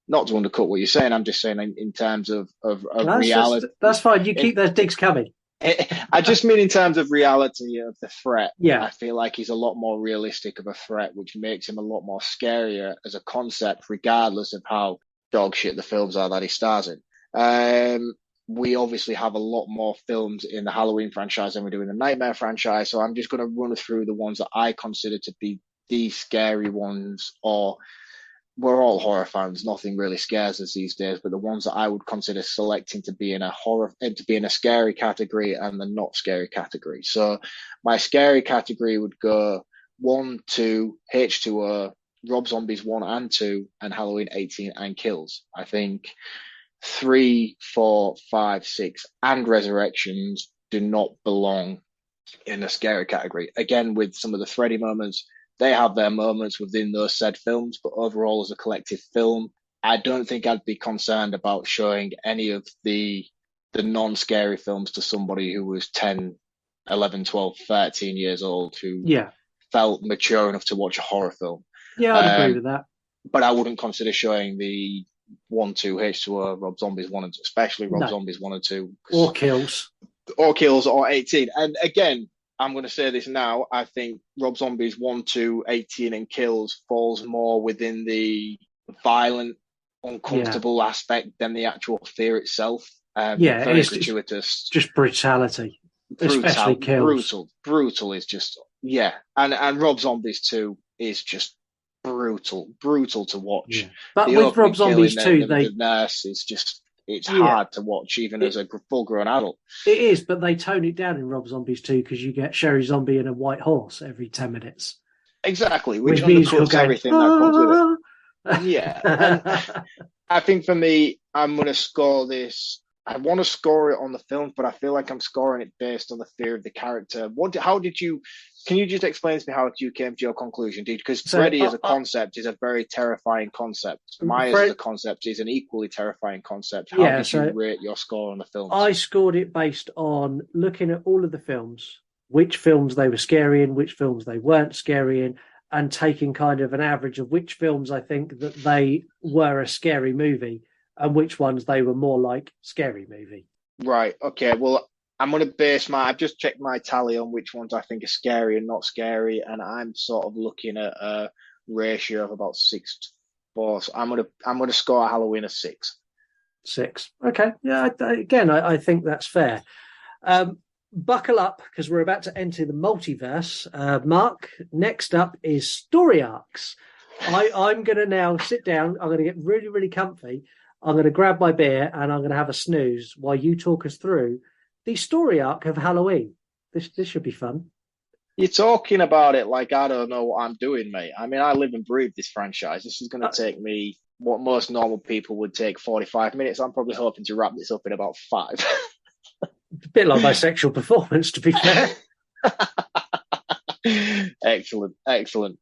Not to undercut what you're saying, I'm just saying in terms of reality. That's fine. You keep those digs coming. I just mean in terms of reality of the threat. Yeah. I feel like he's a lot more realistic of a threat, which makes him a lot more scarier as a concept, regardless of how dog shit the films are that he stars in. We obviously have a lot more films in the Halloween franchise than we do in the Nightmare franchise, so I'm just going to run through the ones that I consider to be the scary ones, or we're all horror fans. Nothing really scares us these days, but the ones that I would consider selecting to be in a scary category and the not scary category. So my scary category would go 1, 2, H2O, Rob Zombies 1 and 2, and Halloween 18 and Kills. I think 3, 4, 5, 6, and Resurrections do not belong in a scary category. Again, with some of the Freddy moments, they have their moments within those said films, but overall as a collective film, I don't think I'd be concerned about showing any of the non-scary films to somebody who was 10, 11, 12, 13 years old who felt mature enough to watch a horror film. Yeah, I'd agree with that. But I wouldn't consider showing the 1, 2, H2O, Rob Zombies 1 and 2, especially Rob Zombies 1 and 2. Or Kills, or 18. And again, I'm going to say this now. I think Rob Zombies 1, 2, 18 and Kills falls more within the violent, uncomfortable aspect than the actual fear itself. Very gratuitous. Just brutality. Especially Kills. Brutal is just, And Rob Zombies 2 is just brutal to watch. Yeah. But with Rob Zombies 2, the nurse is just, it's hard to watch even as a full-grown adult. It is, but they tone it down in Rob Zombies 2 because you get Sherry Zombie in a white horse every 10 minutes. Exactly, which undercuts everything that comes with it. Yeah. I think for me, I'm going to score this. I want to score it on the film, but I feel like I'm scoring it based on the fear of the character. Can you just explain to me how you came to your conclusion, dude? Because Freddy as a concept is a very terrifying concept. Myers as a concept is an equally terrifying concept. How did you rate your score on the film? I scored it based on looking at all of the films, which films they were scary in, which films they weren't scary in, and taking kind of an average of which films I think that they were a scary movie and which ones they were more like scary movie. Right. Okay. Well, I'm going to base I've just checked my tally on which ones I think are scary and not scary, and I'm sort of looking at a ratio of about 6-4. So I'm going to score Halloween a 6. 6. Okay. Yeah. Again, I think that's fair. Buckle up because we're about to enter the multiverse. Mark, next up is story arcs. I'm going to now sit down. I'm going to get really, really comfy. I'm going to grab my beer and I'm going to have a snooze while you talk us through the story arc of Halloween. This should be fun. You're talking about it like I don't know what I'm doing, mate. I mean, I live and breathe this franchise. This is going to take me what most normal people would take 45 minutes. I'm probably hoping to wrap this up in about 5. A bit like my sexual performance, to be fair. Excellent.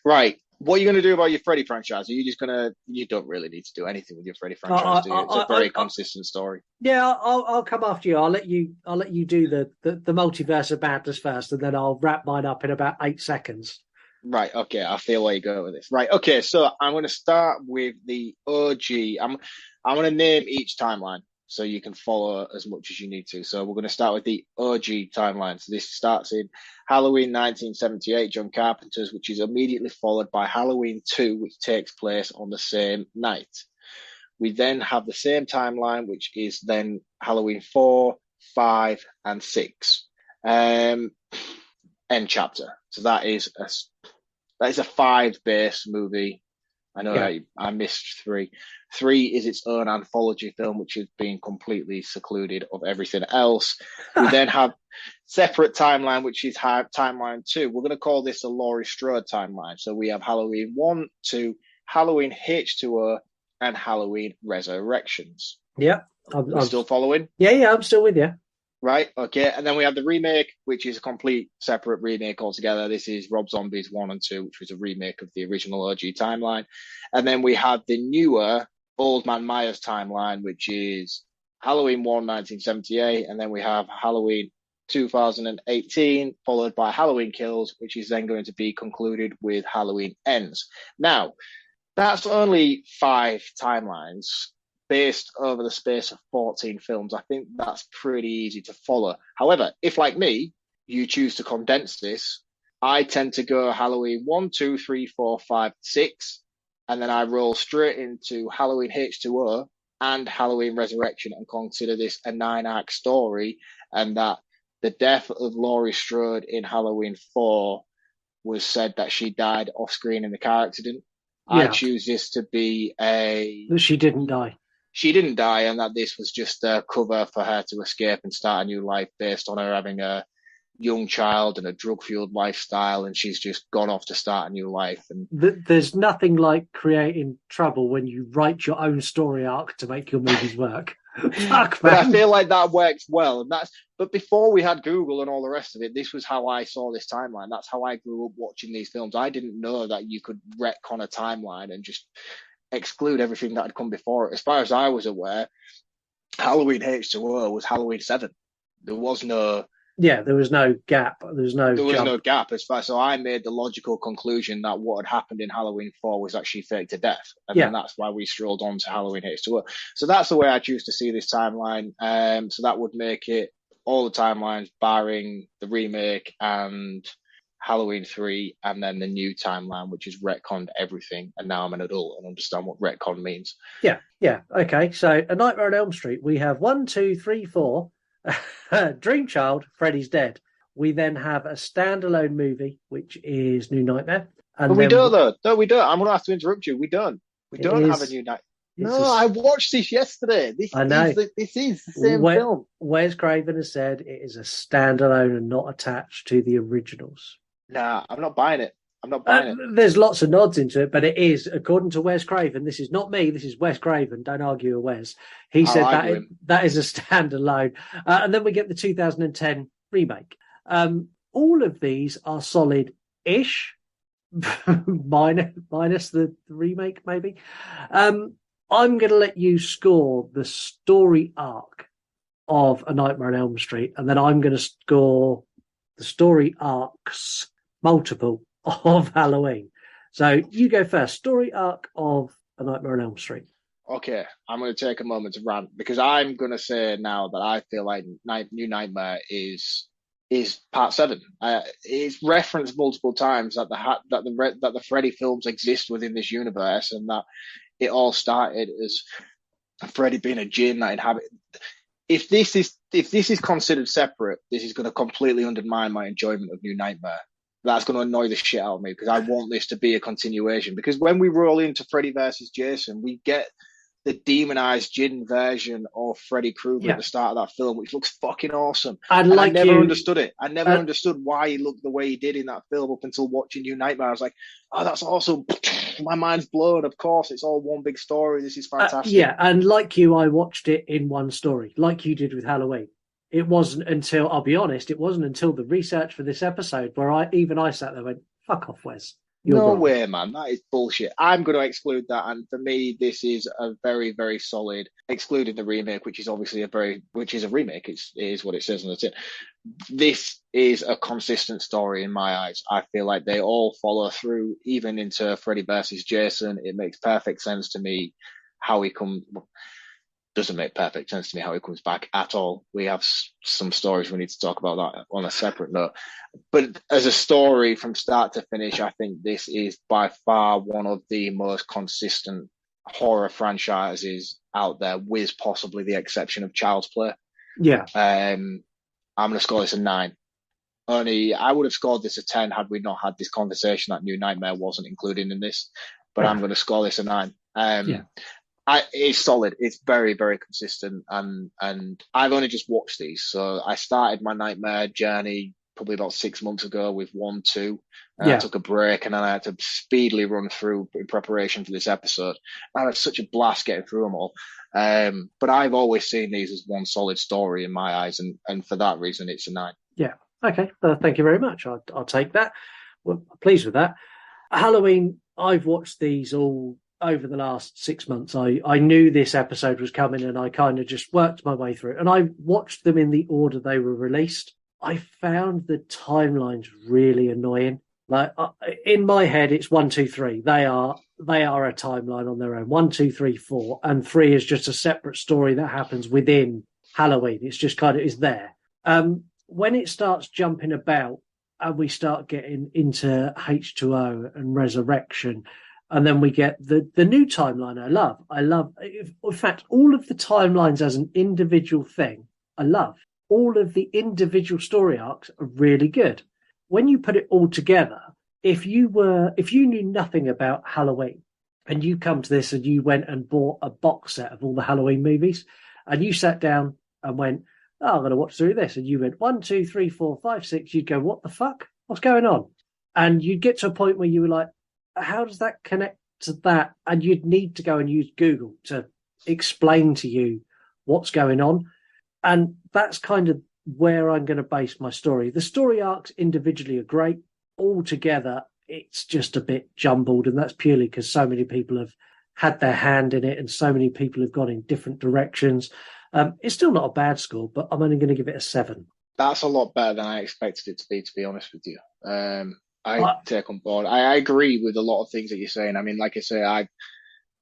Right. What are you going to do about your Freddy franchise? Are you just going to... You don't really need to do anything with your Freddy franchise, do you? It's a very consistent story. Yeah, I'll come after you. I'll let you do the multiverse of madness first, and then I'll wrap mine up in about 8 seconds. Right, okay, I feel where you go with this. Right, okay, so I'm going to start with the OG. I'm going to name each timeline so you can follow as much as you need to. So we're going to start with the OG timeline. So this starts in Halloween 1978, John Carpenter's, which is immediately followed by Halloween 2, which takes place on the same night. We then have the same timeline, which is then Halloween 4, 5, and 6. End chapter. So that is a 5-base movie. I know I missed 3. 3 is its own anthology film, which has been completely secluded of everything else. We then have separate timeline, which is timeline 2. We're going to call this a Laurie Strode timeline. So we have Halloween 1, 2, Halloween H2O, and Halloween Resurrections. Yeah. I'm still following? Yeah, I'm still with you. Right, okay. And then we have the remake, which is a complete separate remake altogether. This is Rob Zombie's 1 and 2, which was a remake of the original OG timeline. And then we have the newer Old Man Myers timeline, which is Halloween 1, 1978. And then we have Halloween 2018, followed by Halloween Kills, which is then going to be concluded with Halloween Ends. Now, that's only 5 timelines. Based over the space of 14 films. I think that's pretty easy to follow. However, if like me, you choose to condense this, I tend to go Halloween 1, 2, 3, 4, 5, 6, and then I roll straight into Halloween H2O and Halloween Resurrection and consider this a 9-act story, and that the death of Laurie Strode in Halloween 4 was said that she died off screen in the car accident. Yeah. I choose this to be She didn't die. She didn't die, and that this was just a cover for her to escape and start a new life based on her having a young child and a drug-fueled lifestyle, and she's just gone off to start a new life. And there's nothing like creating trouble when you write your own story arc to make your movies work. Fuck, but I feel like that works well, and but before we had Google and all the rest of it, this was how I saw this timeline. That's how I grew up watching these films. I didn't know that you could retcon a timeline and just exclude everything that had come before it. As far as I was aware, Halloween H2O was Halloween 7. There was no gap. There was no gap as far. So I made the logical conclusion that what had happened in Halloween 4 was actually faked to death, and then that's why we strolled on to Halloween H2O. So that's the way I choose to see this timeline. So that would make it all the timelines barring the remake and Halloween 3, and then the new timeline, which is retconned everything, and now I'm an adult and understand what retcon means. Yeah. Okay, so A Nightmare on Elm Street, we have 1, 2, 3, 4. Dream Child, Freddy's Dead. We then have a standalone movie, which is New Nightmare. And we don't, though. No, we don't. I'm going to have to interrupt you. We don't have a New Nightmare. No, I watched this yesterday. I know. This is the same film. Wes Craven has said it is a standalone and not attached to the originals. Nah, I'm not buying it. it. There's lots of nods into it, but it is, according to Wes Craven, this is not me, this is Wes Craven, don't argue with Wes. He said that is a standalone. And then we get the 2010 remake. All of these are solid-ish, minus the remake, maybe. I'm going to let you score the story arc of A Nightmare on Elm Street, and then I'm going to score the story arcs multiple of Halloween. So you go first. Story arc of A Nightmare on Elm Street. Okay, I'm going to take a moment to rant because I'm going to say now that I feel like New Nightmare is part 7. It's referenced multiple times that the Freddy films exist within this universe, and that it all started as Freddy being a djinn that inhabited. If this is considered separate, this is going to completely undermine my enjoyment of New Nightmare. That's going to annoy the shit out of me because I want this to be a continuation. Because when we roll into Freddy versus Jason, we get the demonized djinn version of Freddy Krueger at the start of that film, which looks fucking awesome. I never understood it. I never understood why he looked the way he did in that film up until watching New Nightmare. I was like, oh, that's awesome. My mind's blown. Of course, it's all one big story. This is fantastic. And like you, I watched it in one story, like you did with Halloween. it wasn't until, I'll be honest, it wasn't until the research for this episode where I sat there and went, fuck off, Wes. No way, man. That is bullshit. I'm going to exclude that. And for me, this is a very, very solid, excluding the remake, which is obviously which is a remake. It is what it says on the tin. This is a consistent story in my eyes. I feel like they all follow through, even into Freddy versus Jason. It makes perfect sense to me how he doesn't make perfect sense to me how he comes back at all. We have some stories we need to talk about that on a separate note. But as a story from start to finish, I think this is by far one of the most consistent horror franchises out there, with possibly the exception of Child's Play. Yeah. I'm going to score this a 9. I would have scored this a 10 had we not had this conversation that New Nightmare wasn't included in this. But I'm going to score this a 9. It's solid. It's very, very consistent. And I've only just watched these. So I started my Nightmare journey probably about 6 months ago with 1, 2. And I took a break, and then I had to speedily run through in preparation for this episode. I had such a blast getting through them all. But I've always seen these as one solid story in my eyes. And for that reason, it's a 9. Yeah. Okay. Thank you very much. I'll take that. Well, pleased with that. Halloween, I've watched these all over the last 6 months. I knew this episode was coming, and I kind of just worked my way through it. And I watched them in the order they were released. I found the timelines really annoying. Like in my head, it's 1, 2, 3. They are a timeline on their own. 1, 2, 3, 4, and 3 is just a separate story that happens within Halloween. It's just kind of is there. When it starts jumping about, and we start getting into H2O and Resurrection, and then we get the new timeline. I love. In fact, all of the timelines as an individual thing, I love. All of the individual story arcs are really good. When you put it all together, if you knew nothing about Halloween, and you come to this and you went and bought a box set of all the Halloween movies, and you sat down and went, "Oh, I'm going to watch through this," and you went 1, 2, 3, 4, 5, 6, you'd go, "What the fuck? What's going on?" And you'd get to a point where you were like, how does that connect to that? And you'd need to go and use Google to explain to you what's going on. And that's kind of where I'm going to base my story. The story arcs individually are great. All together, it's just a bit jumbled. And that's purely because so many people have had their hand in it, and so many people have gone in different directions. It's still not a bad score, but I'm only going to give it a 7. That's a lot better than I expected it to be honest with you. I take on board. I agree with a lot of things that you're saying. I mean, like I say,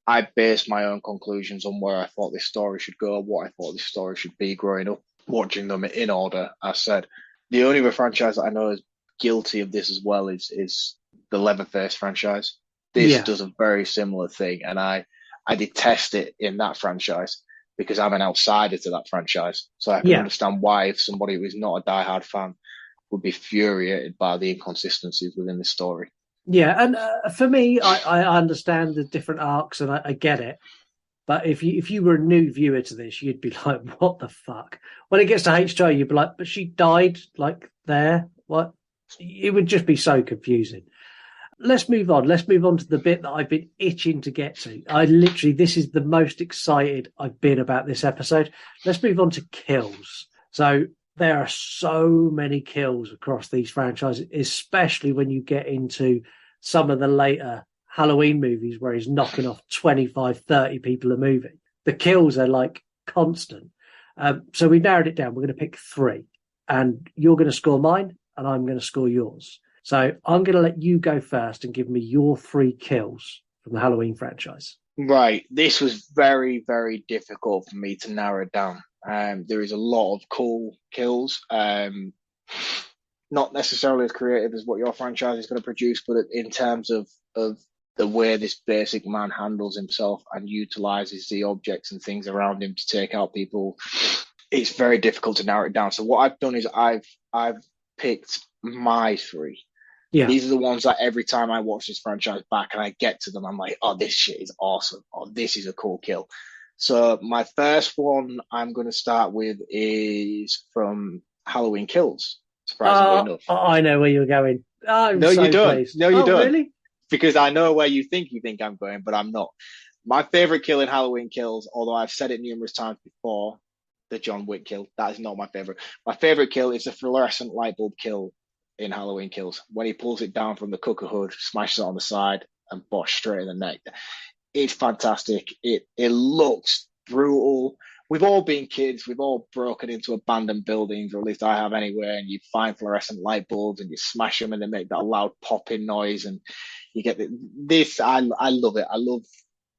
I based my own conclusions on where I thought this story should go, what I thought this story should be growing up, watching them in order. I said the only other franchise that I know is guilty of this as well is the Leatherface franchise. This does a very similar thing, and I detest it in that franchise because I'm an outsider to that franchise. So I can understand why, if somebody who is not a diehard fan would be infuriated by the inconsistencies within the story. Yeah, and for me, I understand the different arcs, and I get it. But if you were a new viewer to this, you'd be like, "What the fuck?" When it gets to H2O, you'd be like, "But she died like there." What? It would just be so confusing. Let's move on. Let's move on to the bit that I've been itching to get to. This is the most excited I've been about this episode. Let's move on to kills. So there are so many kills across these franchises, especially when you get into some of the later Halloween movies where he's knocking off 25, 30 people a movie. The kills are like constant. So we narrowed it down. We're going to pick 3, and you're going to score mine, and I'm going to score yours. So I'm going to let you go first and give me your 3 kills from the Halloween franchise. Right. This was very, very difficult for me to narrow it down. There is a lot of cool kills. Not necessarily as creative as what your franchise is going to produce, but in terms of the way this basic man handles himself and utilizes the objects and things around him to take out people, it's very difficult to narrow it down. So what I've done is I've picked my 3. Yeah. These are the ones that every time I watch this franchise back and I get to them, I'm like, "Oh, this shit is awesome. Oh, this is a cool kill." So my first one I'm going to start with is from Halloween Kills, surprisingly enough. I know where you're going. No, you don't. Pleased. No, you don't. Really? Because I know where you think I'm going, but I'm not. My favorite kill in Halloween Kills, although I've said it numerous times before, the John Wick kill. That is not my favorite. My favorite kill is the fluorescent light bulb kill in Halloween Kills, when he pulls it down from the cooker hood, smashes it on the side, and bosh, straight in the neck. It's fantastic. It looks brutal. We've all been kids. We've all broken into abandoned buildings, or at least I have anywhere, and you find fluorescent light bulbs and you smash them and they make that loud popping noise, and you get this. I love it. I love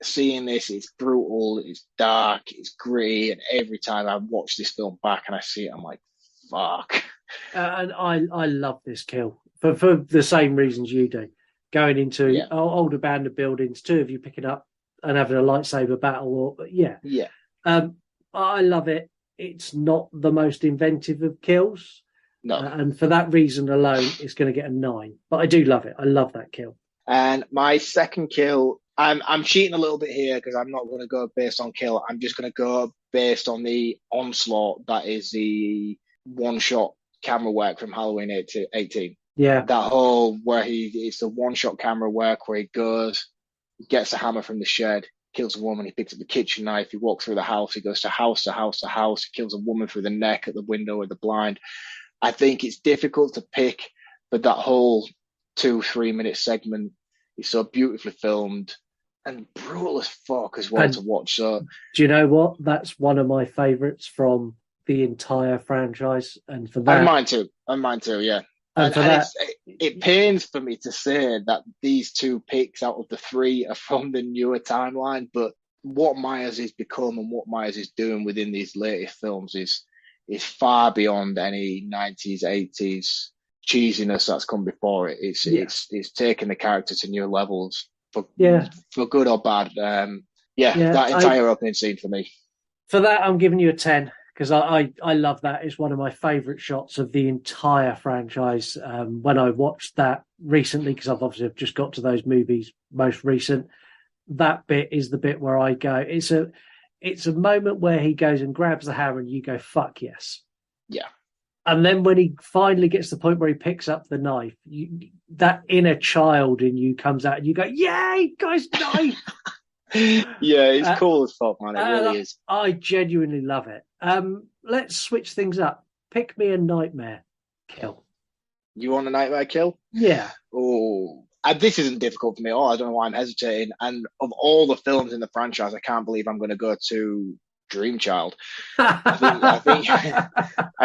seeing this. It's brutal. It's dark. It's gritty. And every time I watch this film back and I see it, I'm like, fuck. And I love this kill for the same reasons you do. Going into old abandoned buildings, two of you picking up and having a lightsaber battle. I love it. It's not the most inventive of kills. No. And for that reason alone, it's going to get a 9. But I do love it. I love that kill. And my second kill, I'm cheating a little bit here because I'm not going to go based on kill. I'm just going to go based on the onslaught that is the one-shot camera work from Halloween 18. Yeah. That whole where it's the one-shot camera work where he goes, he gets a hammer from the shed, kills a woman, he picks up the kitchen knife, he walks through the house, he goes to house to house to house, he kills a woman through the neck at the window or the blind. I think it's difficult to pick, but that whole 2-3 minute segment is so beautifully filmed and brutal as fuck as well to watch. So, do you know what? That's one of my favourites from the entire franchise, and for that, and mine too, yeah. And it pains for me to say that these two picks out of the 3 are from the newer timeline, but what Myers has become and what Myers is doing within these latest films is far beyond any 90s, 80s cheesiness that's come before it. It's taken the character to new levels for good or bad. That entire opening scene for me. For that, I'm giving you a 10. Because I love that. It's one of my favourite shots of the entire franchise. When I watched that recently, because I've obviously just got to those movies most recent, that bit is the bit where I go. It's a moment where he goes and grabs the hammer and you go, fuck yes. Yeah. And then when he finally gets to the point where he picks up the knife, that inner child in you comes out and you go, yay, guy's knife. Yeah, it's cool as fuck, man. It really is. I genuinely love it. Let's switch things up. Pick me a nightmare kill. You want a nightmare kill? Yeah. Oh, this isn't difficult for me at all. I don't know why I'm hesitating. And of all the films in the franchise, I can't believe I'm going to go to Dream Child. I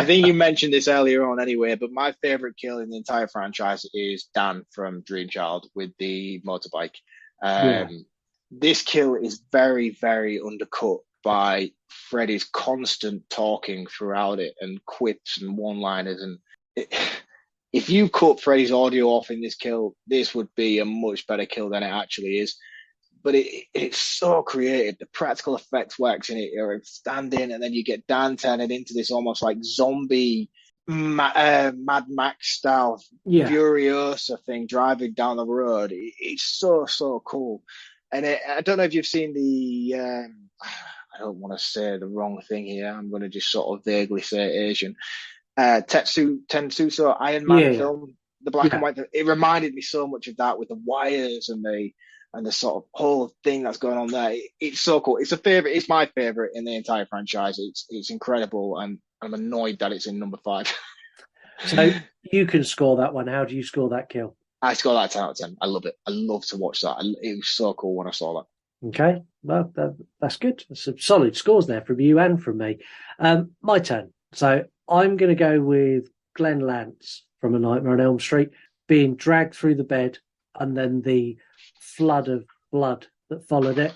think you mentioned this earlier on anyway, but my favorite kill in the entire franchise is Dan from Dream Child with the motorbike. This kill is very, very undercut by Freddy's constant talking throughout it and quips and one-liners. And if you cut Freddy's audio off in this kill, this would be a much better kill than it actually is. But it's so creative. The practical effects works in it are outstanding, and then you get Dan turning into this almost like zombie Mad Max style Furiosa thing driving down the road. It's so cool. And I don't know if you've seen the, I don't want to say the wrong thing here. I'm going to just sort of vaguely say Asian. Tensuso Iron Man film, the black and white. It reminded me so much of that with the wires and the sort of whole thing that's going on there. It's so cool. It's a favorite. It's my favorite in the entire franchise. It's incredible, and I'm annoyed that it's in number 5. So you can score that one. How do you score that kill? I score that 10 out of 10. I love it. I love to watch that. It was so cool when I saw that. Okay, well, that's good. There's some solid scores there from you and from me. My turn. So I'm going to go with Glenn Lance from A Nightmare on Elm Street being dragged through the bed and then the flood of blood that followed it.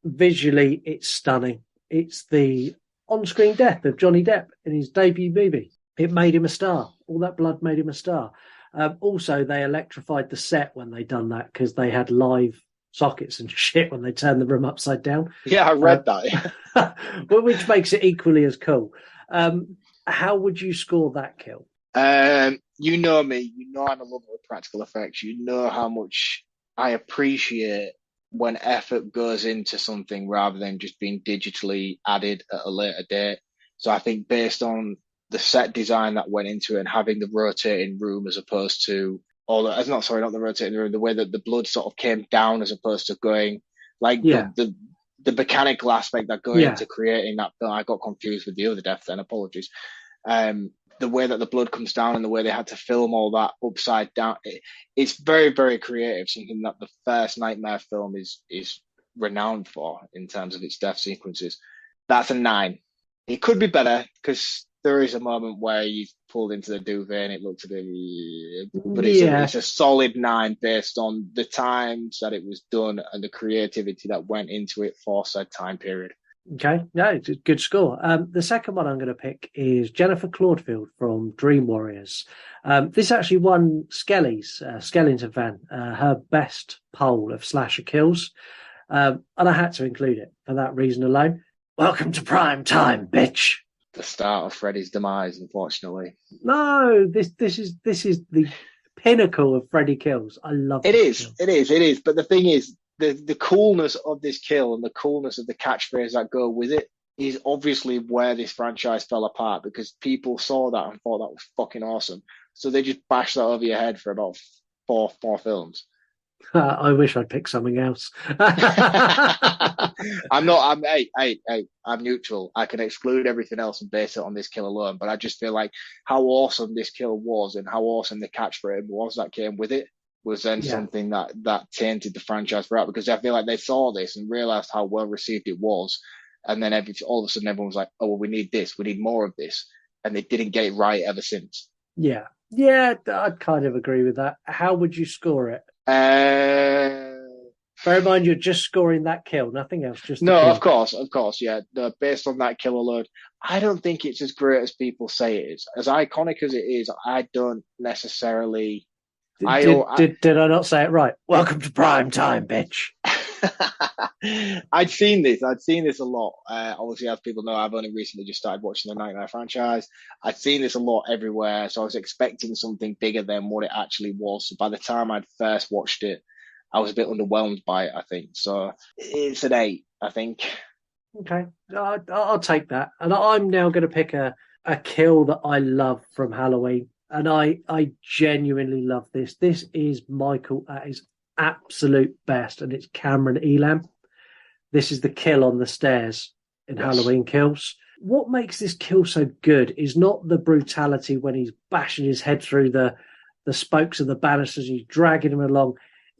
Visually, it's stunning. It's the on-screen death of Johnny Depp in his debut movie. It made him a star. All that blood made him a star. Also, they electrified the set when they done that because they had live sockets and shit when they turned the room upside down. Yeah, I read that. Which makes it equally as cool. How would you score that kill? You know me. You know I'm a lover of practical effects. You know how much I appreciate when effort goes into something rather than just being digitally added at a later date. So I think based on the set design that went into it and having the rotating room as opposed to not the rotating room, the way that the blood sort of came down as opposed to going like the the mechanical aspect that go into creating that film. I got confused with the other death then, apologies. The way that the blood comes down and the way they had to film all that upside down, it's very, very creative, something that the first Nightmare film is renowned for in terms of its death sequences. That's a 9. It could be better because there is a moment where he's pulled into the duvet and it looks a bit, but it's a solid 9 based on the times that it was done and the creativity that went into it for said time period. Okay, yeah, it's a good score. The second one I'm going to pick is Jennifer Claudefield from Dream Warriors. This actually won Skellington fan, her best poll of slasher kills, and I had to include it for that reason alone. Welcome to prime time, bitch. The start of Freddy's demise, unfortunately. No, this is the pinnacle of Freddy kills. I love it. It is. But the thing is, the coolness of this kill and the coolness of the catchphrase that go with it is obviously where this franchise fell apart, because people saw that and thought that was fucking awesome. So they just bashed that over your head for about four films. I wish I'd picked something else. I'm neutral. I can exclude everything else and base it on this kill alone. But I just feel like how awesome this kill was and how awesome the catchphrase was that came with it was then something that tainted the franchise throughout, because I feel like they saw this and realized how well received it was. And then all of a sudden everyone was like, oh, well, we need this. We need more of this. And they didn't get it right ever since. Yeah, I'd kind of agree with that. How would you score it? Bear in mind, you're just scoring that kill, nothing else. Just no, kill. of course, yeah. Based on that kill alone, I don't think it's as great as people say it is. As iconic as it is, I don't necessarily. Did I not say it right? Welcome to prime time, bitch. I'd seen this a lot. Obviously, as people know, I've only recently just started watching the Nightmare franchise. I'd seen this a lot everywhere, so I was expecting something bigger than what it actually was. So by the time I'd first watched it, I was a bit underwhelmed by it, I think. So it's an 8, I think. Okay, I'll take that. And I'm now going to pick a kill that I love from Halloween. And I genuinely love this. This is Michael at his absolute best, and it's Cameron Elam. This is the kill on the stairs in Halloween Kills. What makes this kill so good is not the brutality when he's bashing his head through the spokes of the banisters, he's dragging him along.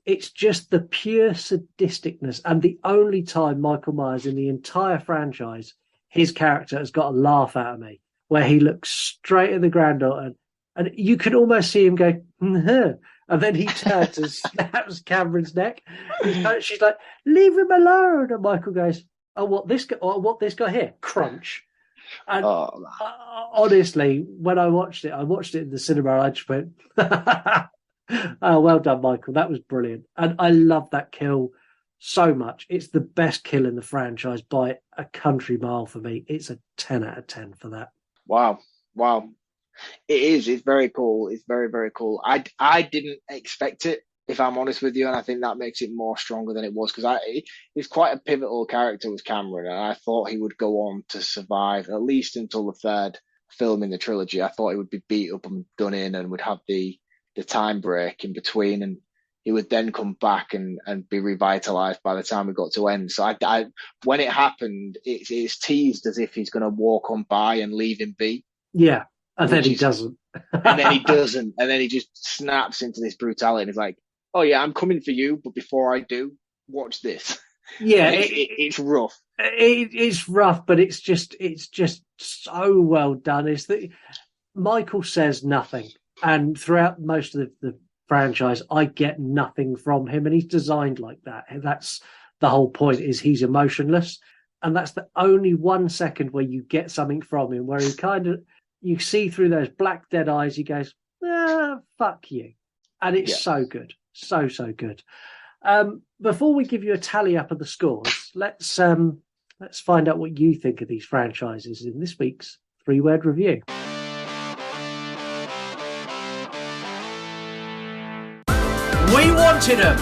It's just the pure sadisticness. And the only time Michael Myers in the entire franchise, his character has got a laugh out of me, where he looks straight at the granddaughter and you can almost see him go, and then he turns and snaps Cameron's neck. She's like, leave him alone. And Michael goes, what this guy here? Crunch. And honestly, when I watched it in the cinema, I just went, oh, well done, Michael. That was brilliant. And I love that kill so much. It's the best kill in the franchise by a country mile for me. It's a 10 out of 10 for that. Wow. It is. It's very cool. It's very, very cool. I didn't expect it, if I'm honest with you, and I think that makes it more stronger than it was, because he's quite a pivotal character with Cameron, and I thought he would go on to survive at least until the third film in the trilogy. I thought he would be beat up and done in and would have the time break in between, and he would then come back and be revitalized by the time we got to end. So I when it happened, it's teased as if he's going to walk on by and leave him be. Yeah. And then he doesn't. And then he doesn't. And then he just snaps into this brutality and he's like, oh yeah, I'm coming for you, but before I do, watch this. Yeah. It's rough. It's rough, but it's just so well done. It's that Michael says nothing. And throughout most of the franchise, I get nothing from him. And he's designed like that. And that's the whole point, is he's emotionless. And that's the only 1 second where you get something from him, where he kind of, you see through those black dead eyes, he goes, fuck you. And it's so good. So good. Before we give you a tally up of the scores, let's find out what you think of these franchises in this week's 3-word review. We wanted them.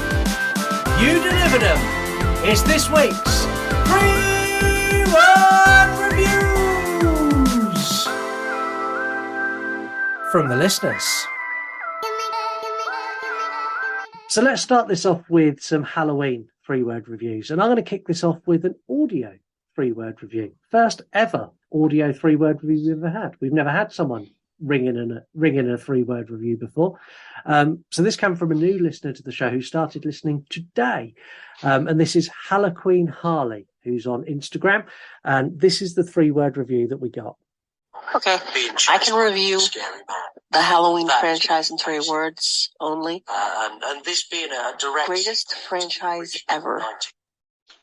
You delivered them. It's this week's 3-word reviews from the listeners. So let's start this off with some Halloween 3-word reviews. And I'm going to kick this off with an audio 3-word review. First ever audio 3-word review we've ever had. We've never had someone ring in a 3-word review before. So this came from a new listener to the show who started listening today. And this is Halloween Harley, who's on Instagram. And this is the 3-word review that we got. Okay, I can review the Halloween franchise in 3 words only. And this being a direct... Greatest franchise ever.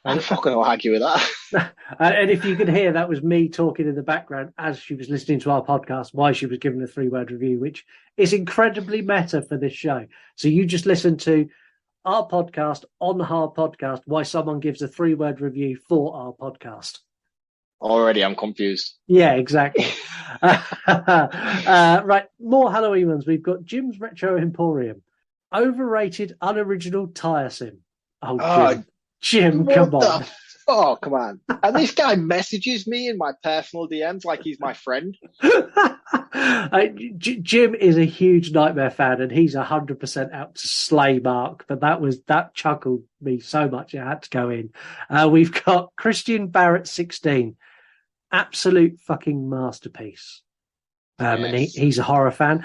I'm not going to argue with that. And if you can hear, that was me talking in the background as she was listening to our podcast, why she was giving a 3-word review, which is incredibly meta for this show. So you just listen to our podcast on our podcast, why someone gives a 3-word review for our podcast. Already, I'm confused. Yeah, exactly. Right, more Halloween ones. We've got Jim's Retro Emporium. Overrated, unoriginal, tiresome. Oh, Jim, come on. Come on. And this guy messages me in my personal DMs like he's my friend. Jim is a huge Nightmare fan, and he's 100% out to slay Mark. But that chuckled me so much it had to go in. We've got Christian Barrett 16. Absolute fucking masterpiece. And he's a horror fan.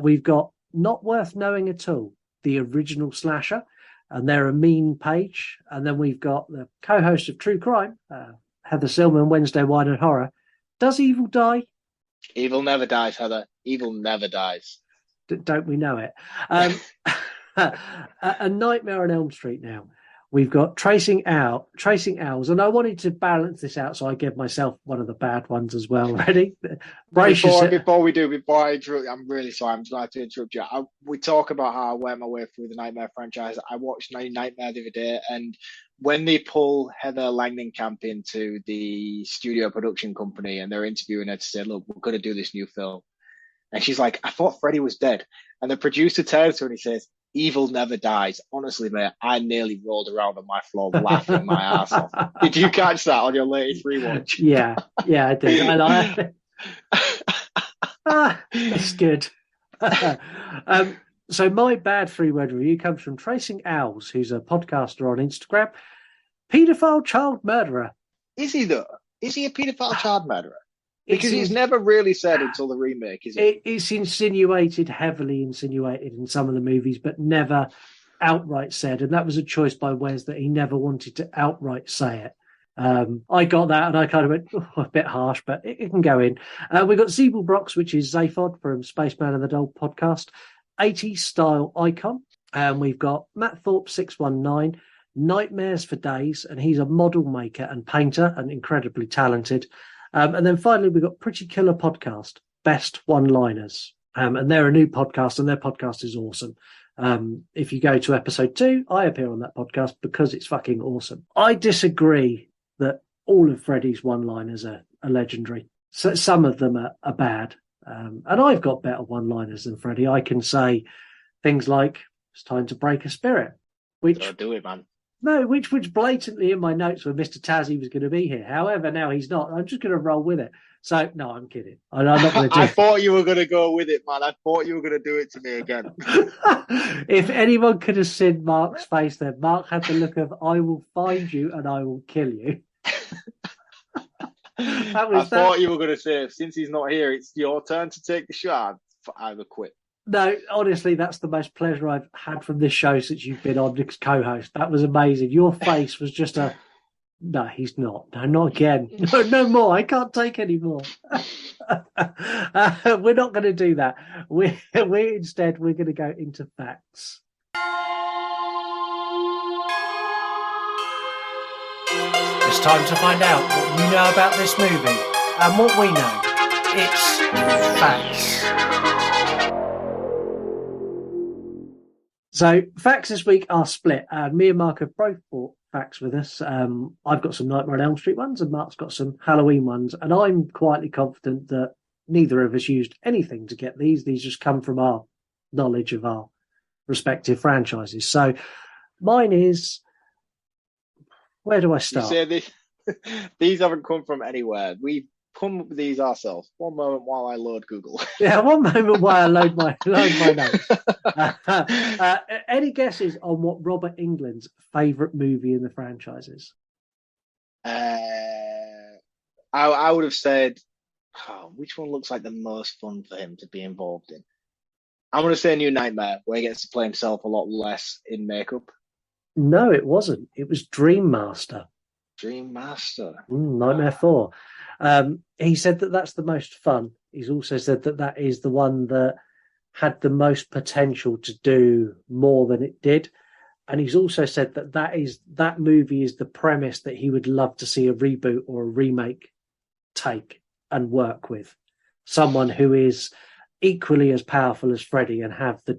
We've got Not Worth Knowing at All, the original slasher, and they're a mean page. And then we've got the co-host of True Crime, Heather Silman, Wednesday Wine and Horror. Does evil die? Evil never dies, Heather. Evil never dies. Don't we know it? A Nightmare on Elm Street now. We've got Tracing Owls, and I wanted to balance this out, so I gave myself one of the bad ones as well. Ready? Before I interrupt, I'm really sorry. I'm just going to have to interrupt you. We talk about how I worked my way through the Nightmare franchise. I watched Nightmare the other day, and when they pull Heather Langenkamp into the studio production company and they're interviewing her to say, look, we're going to do this new film. And she's like, I thought Freddy was dead. And the producer turns to her and he says, evil never dies. Honestly, mate, I nearly rolled around on my floor laughing my ass off. Did you catch that on your latest rewatch? Yeah, I did. It's good. So my bad 3-word review comes from Tracing Owls, who's a podcaster on Instagram. Paedophile child murderer. Is he though? Is he a paedophile child murderer? Because he's never really said until the remake, is it? It's heavily insinuated in some of the movies, but never outright said. And that was a choice by Wes that he never wanted to outright say it. I got that and I kind of went, a bit harsh, but it can go in. We've got Zeeblebrox, which is Zaphod from Spaceman and the Doll podcast, 80s style icon. And we've got Matt Thorpe 619, Nightmares for Days, and he's a model maker and painter and incredibly talented. And then finally, we've got Pretty Killer Podcast, Best One-Liners. And they're a new podcast, and their podcast is awesome. If you go to episode 2, I appear on that podcast because it's fucking awesome. I disagree that all of Freddy's one-liners are legendary. So some of them are bad. And I've got better one-liners than Freddy. I can say things like, it's time to break a spirit. Don't do it, man. No, which blatantly in my notes when Mr. Tazzy was going to be here. However, now he's not. I'm just going to roll with it. So, no, I'm kidding. I'm not going to do I thought you were going to go with it, man. I thought you were going to do it to me again. If anyone could have seen Mark's face then, Mark had the look of, I will find you and I will kill you. I thought you were going to say, since he's not here, it's your turn to take the shot. I would quit. No, honestly, that's the most pleasure I've had from this show since you've been on as co-host. That was amazing. Your face was just a, no, he's not. No, not again. No more. I can't take any more. We're not going to do that. We're going to go into facts. It's time to find out what you know about this movie and what we know. It's facts. So facts this week are split, and me and Mark have both brought facts with us. I've got some Nightmare on Elm Street ones, and Mark's got some Halloween ones, and I'm quietly confident that neither of us used anything to get these. These just come from our knowledge of our respective franchises. So mine is, where do I start? You say these haven't come from anywhere. We come up with these ourselves. One moment while I load Google. Yeah, one moment while I load my notes. Any guesses on what Robert Englund's favourite movie in the franchise is? I would have said, which one looks like the most fun for him to be involved in? I'm going to say New Nightmare, where he gets to play himself a lot less in makeup. No, it wasn't. It was Dream Master. Dream Master. Nightmare 4. He said that that's the most fun. He's also said that that is the one that had the most potential to do more than it did. And he's also said that that movie is the premise that he would love to see a reboot or a remake take and work with. Someone who is equally as powerful as Freddy and have the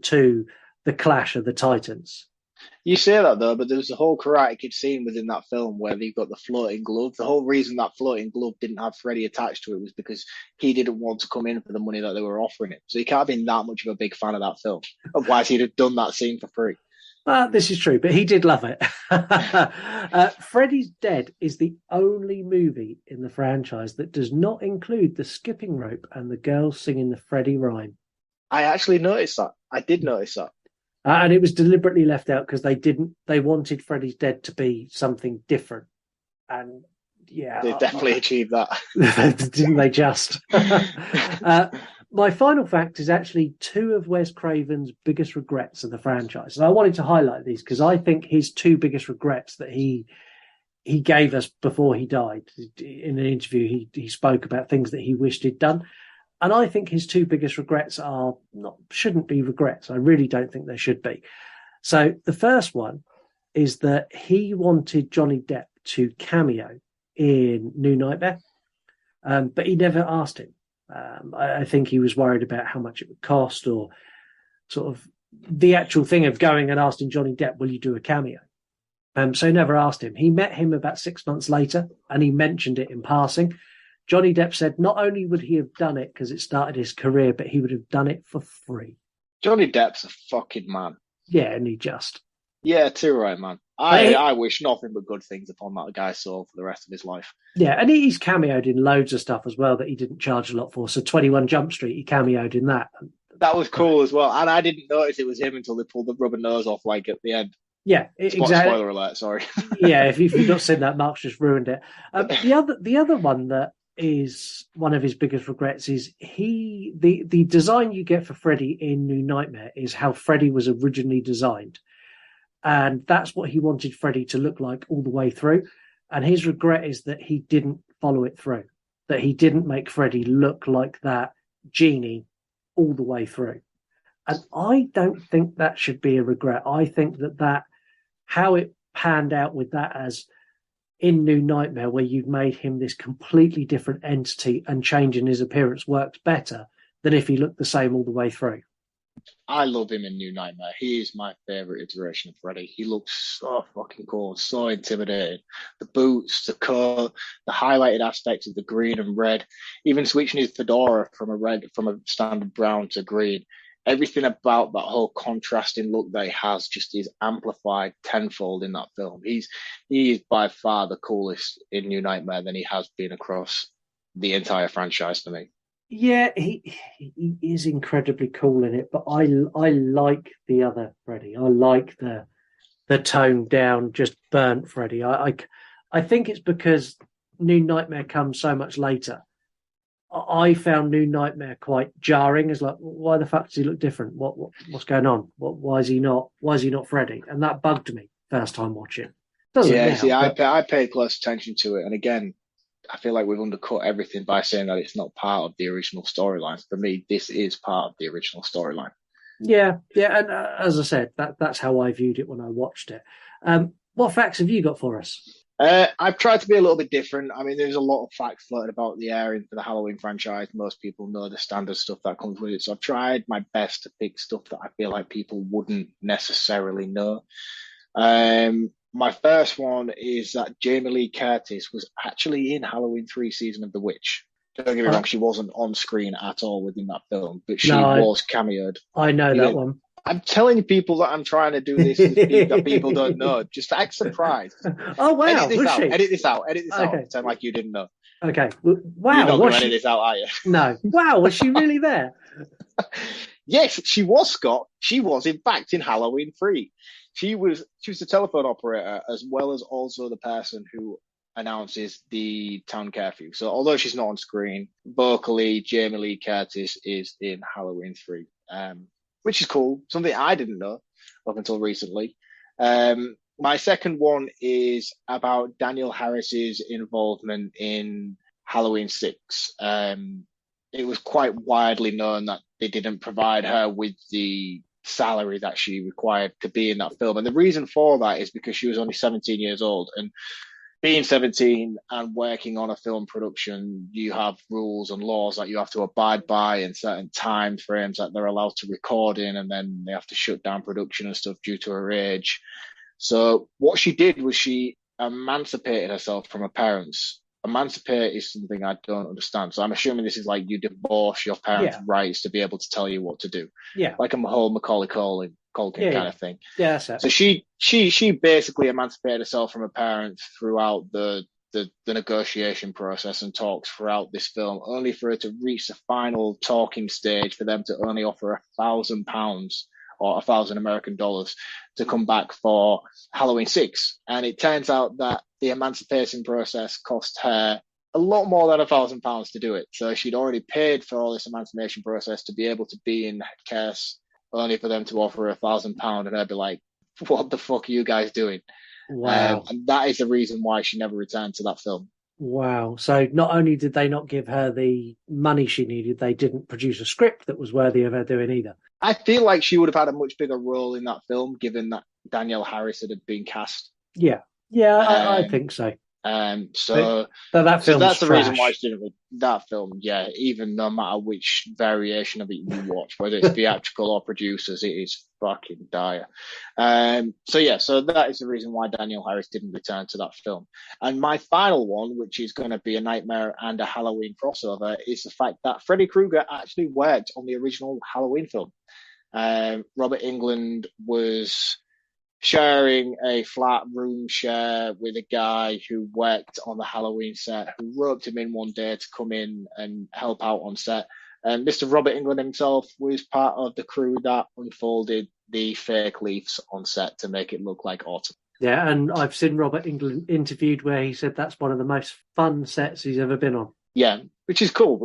clash of the titans. You say that though, but there was a whole Karate Kid scene within that film where they've got the floating glove. The whole reason that floating glove didn't have Freddy attached to it was because he didn't want to come in for the money that they were offering him. So he can't have been that much of a big fan of that film. Otherwise, he'd have done that scene for free. This is true, but he did love it. Freddy's Dead is the only movie in the franchise that does not include the skipping rope and the girls singing the Freddy rhyme. I actually noticed that. I did notice that. And it was deliberately left out because they wanted Freddy's Dead to be something different. And yeah. They definitely achieved that. Didn't they just? My final fact is actually two of Wes Craven's biggest regrets of the franchise. And I wanted to highlight these because I think his two biggest regrets that he gave us before he died. In an interview, he spoke about things that he wished he'd done. And I think his two biggest regrets shouldn't be regrets. I really don't think they should be. So the first one is that he wanted Johnny Depp to cameo in New Nightmare, but he never asked him. I think he was worried about how much it would cost or sort of the actual thing of going and asking Johnny Depp, will you do a cameo? So he never asked him. He met him about 6 months later and he mentioned it in passing. Johnny Depp said not only would he have done it because it started his career, but he would have done it for free. Johnny Depp's a fucking man. Yeah, and he just... Yeah, too right, man. I wish nothing but good things upon that guy's soul for the rest of his life. Yeah, and he's cameoed in loads of stuff as well that he didn't charge a lot for. So 21 Jump Street, he cameoed in that. That was cool as well. And I didn't notice it was him until they pulled the rubber nose off, like, at the end. Yeah, exactly. Spoiler alert, sorry. Yeah, if you've not seen that, Mark's just ruined it. The other one that is one of his biggest regrets is the design you get for Freddy in New Nightmare is how Freddy was originally designed. And that's what he wanted Freddy to look like all the way through. And his regret is that he didn't follow it through, that he didn't make Freddy look like that genie all the way through. And I don't think that should be a regret. I think that how it panned out with that as in New Nightmare, where you've made him this completely different entity and changing his appearance works better than if he looked the same all the way through. I love him in New Nightmare. He is my favourite iteration of Freddy. He looks so fucking cool, so intimidating. The boots, the coat, the highlighted aspects of the green and red, even switching his fedora from a standard brown to green. Everything about that whole contrasting look that he has just is amplified tenfold in that film. He is by far the coolest in New Nightmare than he has been across the entire franchise for me. Yeah, he is incredibly cool in it, but I like the other Freddy. I like the toned down, just burnt Freddy. I think it's because New Nightmare comes so much later. I found New Nightmare quite jarring. It's like, why the fuck does he look different? What's going on? Why is he not Freddy? And that bugged me first time watching. I paid close attention to it, and again, I feel like we've undercut everything by saying that it's not part of the original storyline. For me, this is part of the original storyline. Yeah, and as I said, that's how I viewed it when I watched it. What facts have you got for us? I've tried to be a little bit different. I mean, there's a lot of facts floated about the air for the Halloween franchise. Most people know the standard stuff that comes with it. So I've tried my best to pick stuff that I feel like people wouldn't necessarily know. My first one is that Jamie Lee Curtis was actually in Halloween 3 Season of the Witch. Don't get me wrong, she wasn't on screen at all within that film, but she was cameoed. I know that one. I'm telling people that I'm trying to do this that people don't know. Just act surprised. Oh, wow. Edit this out. Edit this out. Okay. Pretend like you didn't know. Okay. You're Wow. not going to edit this out, are you? No. Wow. Was she really there? Yes, she was, Scott. She was, in fact, in Halloween 3. She was the telephone operator as well as also the person who announces the town curfew. So although she's not on screen, vocally, Jamie Lee Curtis is in Halloween 3, which is cool. Something I didn't know up until recently. My second one is about Danielle Harris's involvement in Halloween 6. It was quite widely known that they didn't provide her with the salary that she required to be in that film. And the reason for that is because she was only 17 years old. And being 17 and working on a film production, you have rules and laws that you have to abide by and certain time frames that they're allowed to record in, and then they have to shut down production and stuff due to her age. So what she did was she emancipated herself from her parents. Emancipate is something I don't understand. So I'm assuming this is like you divorce your parents' rights to be able to tell you what to do. Yeah. Like a whole Macaulay Culkin kind of thing. Yeah, that's it. So she basically emancipated herself from her parents throughout the negotiation process and talks throughout this film, only for her to reach the final talking stage for them to only offer £1,000 or $1,000 American to come back for Halloween 6. And it turns out that the emancipation process cost her a lot more than £1,000 to do it. So she'd already paid for all this emancipation process to be able to be in Curse, only for them to offer £1,000, and I'd be like, what the fuck are you guys doing? Wow. And that is the reason why she never returned to that film. Wow. So not only did they not give her the money she needed, they didn't produce a script that was worthy of her doing either. I feel like she would have had a much bigger role in that film, given that Danielle Harris had been cast. Yeah. Yeah, I think so. So that's the reason why she didn't. That film, yeah, even no matter which variation of it you watch, whether it's theatrical or producers, it is fucking dire. So that is the reason why Danielle Harris didn't return to that film. And my final one, which is going to be a Nightmare and a Halloween crossover, is the fact that Freddy Krueger actually worked on the original Halloween film. Robert Englund was sharing a flat room share with a guy who worked on the Halloween set, who roped him in one day to come in and help out on set. And Mr. Robert Englund himself was part of the crew that unfolded the fake leaves on set to make it look like autumn. Yeah, and I've seen Robert Englund interviewed where he said that's one of the most fun sets he's ever been on. Yeah, which is cool.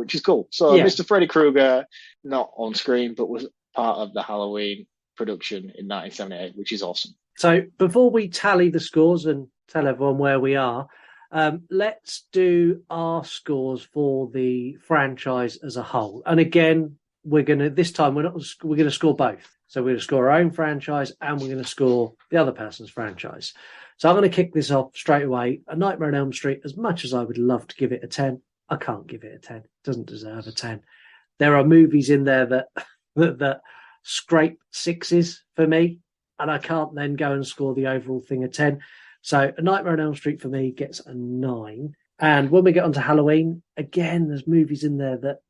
So Mr. Freddy Krueger, not on screen, but was part of the Halloween production in 1978, which is awesome. So before we tally the scores and tell everyone where we are, let's do our scores for the franchise as a whole. And again, we're going to score both. So we're going to score our own franchise and we're going to score the other person's franchise. So I'm going to kick this off straight away. A Nightmare on Elm Street, as much as I would love to give it a 10, I can't give it a 10. It doesn't deserve a 10. There are movies in there that scrape sixes for me, and I can't then go and score the overall thing a 10. So A Nightmare on Elm Street for me gets a 9. And when we get onto Halloween, again, there's movies in there that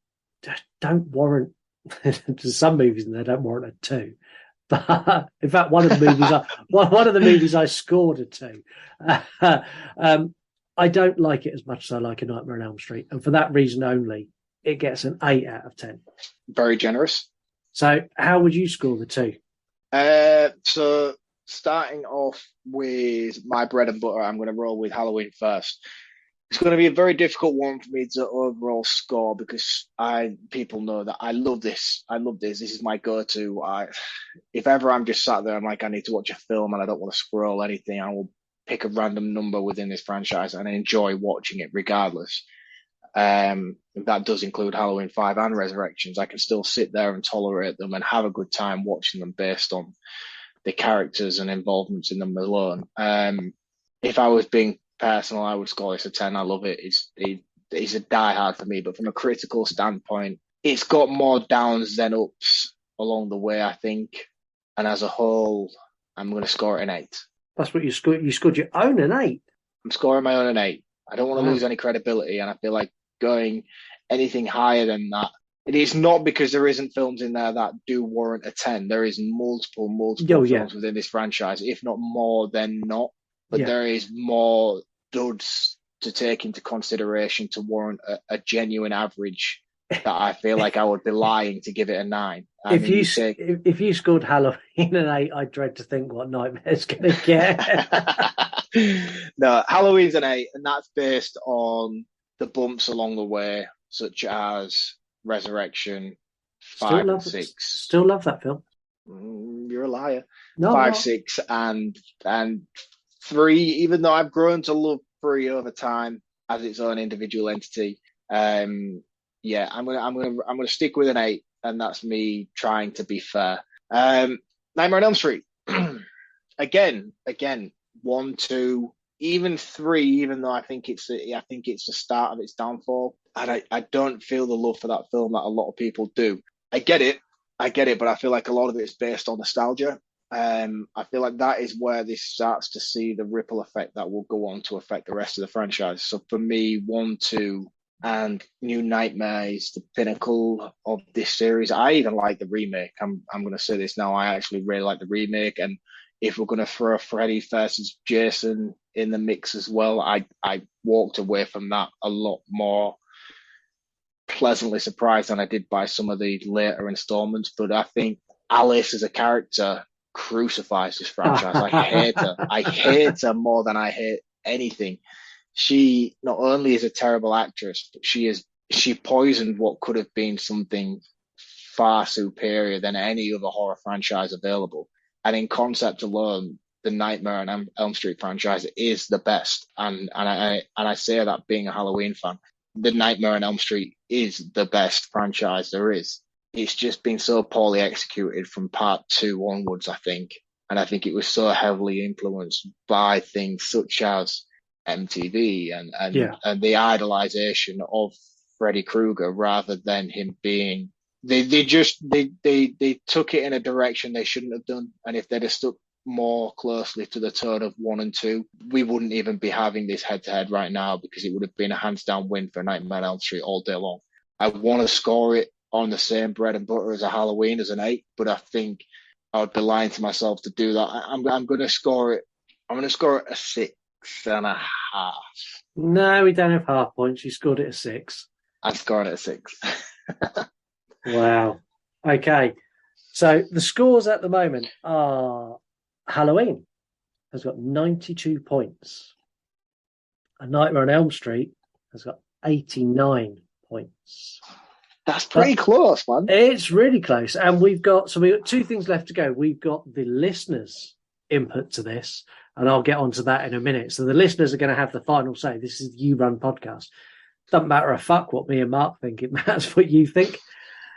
just don't warrant. There's some movies in there don't warrant a 2. But in fact, one of the movies I scored a 2. I don't like it as much as I like A Nightmare on Elm Street, and for that reason only, it gets an 8 out of 10. Very generous. So, how would you score the 2? So starting off with my bread and butter, I'm going to roll with Halloween first. It's going to be a very difficult one for me to overall score because people know that I love this. This is my go-to. If ever I'm just sat there, I'm like, I need to watch a film and I don't want to scroll anything, I will pick a random number within this franchise and enjoy watching it regardless. That does include Halloween 5 and Resurrections. I can still sit there and tolerate them and have a good time watching them based on the characters and involvements in them alone. If I was being personal, I would score this a 10. I love it. It's a diehard for me, but from a critical standpoint, it's got more downs than ups along the way, I think. And as a whole, I'm going to score it an 8. That's what you scored. You scored your own an 8. I'm scoring my own an 8. I don't want to lose any credibility, and I feel like going anything higher than that. It is not because there isn't films in there that do warrant a 10. There is multiple films within this franchise, if not more than not. But there is more duds to take into consideration to warrant a genuine average that I feel like I would be lying to give it a 9. If you scored Halloween an 8, I dread to think what Nightmare's going to get. No, Halloween's an 8, and that's based on the bumps along the way, such as Resurrection, 5 and 6. Still love that film. You're a liar. No, 5, 6, and 3. Even though I've grown to love 3 over time as its own individual entity. Yeah, I'm gonna stick with an 8, and that's me trying to be fair. Nightmare on Elm Street. again, 1, 2, even 3. Even though I think it's the start of its downfall, and I don't feel the love for that film that a lot of people do. I get it, but I feel like a lot of it is based on nostalgia. I feel like that is where this starts to see the ripple effect that will go on to affect the rest of the franchise. So for me, 1, 2, and New Nightmare is the pinnacle of this series. I even like the remake. I'm going to say this now. I actually really like the remake. And if we're going to throw Freddy versus Jason in the mix as well, I walked away from that a lot more pleasantly surprised than I did by some of the later installments. But I think Alice as a character crucifies this franchise. I hate her. I hate her more than I hate anything. She not only is a terrible actress, but she poisoned what could have been something far superior than any other horror franchise available. And in concept alone, the Nightmare on Elm Street franchise is the best. And I say that being a Halloween fan. The Nightmare on Elm Street is the best franchise there is. It's just been so poorly executed from part 2 onwards, I think. And I think it was so heavily influenced by things such as MTV and the idolization of Freddy Krueger rather than him being. They took it in a direction they shouldn't have done. And if they'd have stuck more closely to the tone of 1 and 2, we wouldn't even be having this head-to-head right now, because it would have been a hands-down win for Nightmare on Elm Street all day long. I want to score it on the same bread and butter as a Halloween, as an 8, but I think I would be lying to myself to do that. I'm going to score it. I'm going to score it a 6.5. No, we don't have half points. You scored it a 6. I scored it a 6. Wow. Okay. So the scores at the moment are Halloween has got 92 points. A Nightmare on Elm Street has got 89 points. That's pretty close, man. It's really close. And we've got 2 things left to go. We've got the listeners' input to this, and I'll get onto that in a minute. So the listeners are going to have the final say. This is the You Run podcast. Doesn't matter a fuck what me and Mark think. It matters what you think.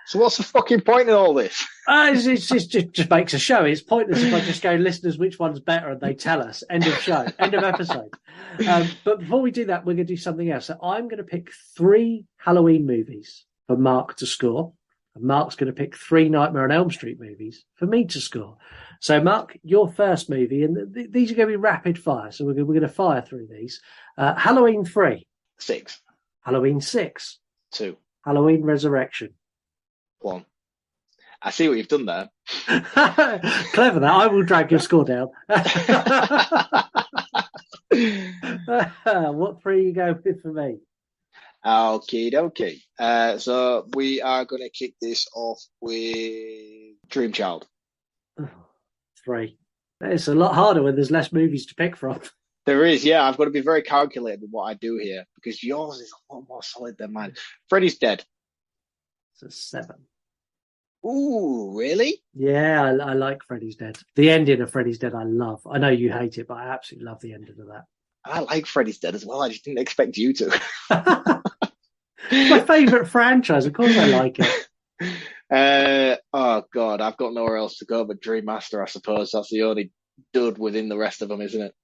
So what's the fucking point in all this? It just makes a show. It's pointless if I just go, listeners, which one's better, and they tell us. End of show. End of episode. But before we do that, we're going to do something else. So I'm going to pick 3 Halloween movies for Mark to score. And Mark's going to pick 3 Nightmare on Elm Street movies for me to score. So, Mark, your first movie, and these are going to be rapid fire. So we're going to fire through these. Halloween 3. 6. Halloween 6. 2. Halloween Resurrection. 1. I see what you've done there. Clever that. I will drag your score down. What 3 are you going with for me? Okay. So we are going to kick this off with Dream Child. 3. It's a lot harder when there's less movies to pick from. There is, yeah. I've got to be very calculated with what I do here, because yours is a lot more solid than mine. Freddy's Dead. It's a 7. Ooh, really? Yeah, I like Freddy's Dead. The ending of Freddy's Dead I love. I know you hate it, but I absolutely love the ending of that. I like Freddy's Dead as well. I just didn't expect you to. It's my favourite franchise. Of course I like it. Oh, God. I've got nowhere else to go but Dream Master, I suppose. That's the only dud within the rest of them, isn't it?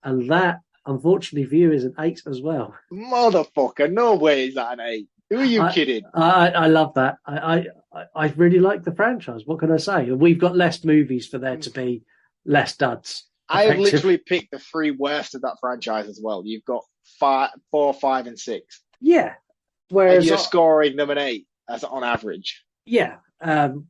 And that, unfortunately for you, is an 8 as well. Motherfucker. No way is that an 8. Who are you kidding? I love that. I really like the franchise. What can I say? We've got less movies for there to be less duds. I have literally picked the 3 worst of that franchise as well. You've got 4, 5, and 6. Yeah. Whereas and you're scoring them an 8 as on average. Yeah.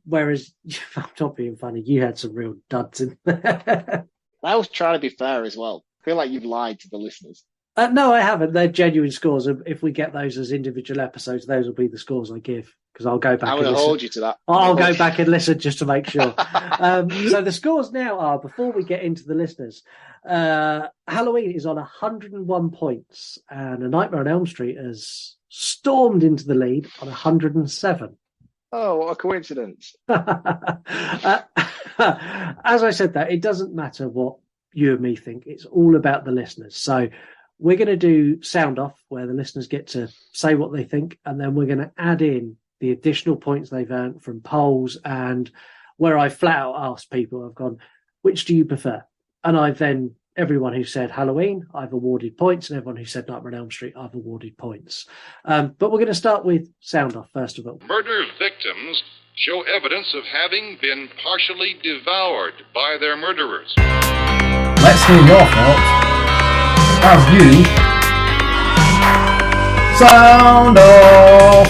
Whereas, I'm not being funny, you had some real duds in there. I was trying to be fair as well. I feel like you've lied to the listeners. No, I haven't. They're genuine scores. If we get those as individual episodes, those will be the scores I give, because I'll go back. I'm going to hold you to that. I'll go back and listen just to make sure. So the scores now are, before we get into the listeners, Halloween is on 101 points, and A Nightmare on Elm Street has stormed into the lead on 107. Oh, what a coincidence. As I said that, it doesn't matter what you and me think. It's all about the listeners. So we're going to do sound off, where the listeners get to say what they think, and then we're going to add in the additional points they've earned from polls, and where I flat out asked people, I've gone, which do you prefer? And I've then, everyone who said Halloween, I've awarded points, and everyone who said Nightmare on Elm Street, I've awarded points. But we're going to start with sound off, first of all. Murder victims show evidence of having been partially devoured by their murderers. Let's hear your thoughts as you sound off.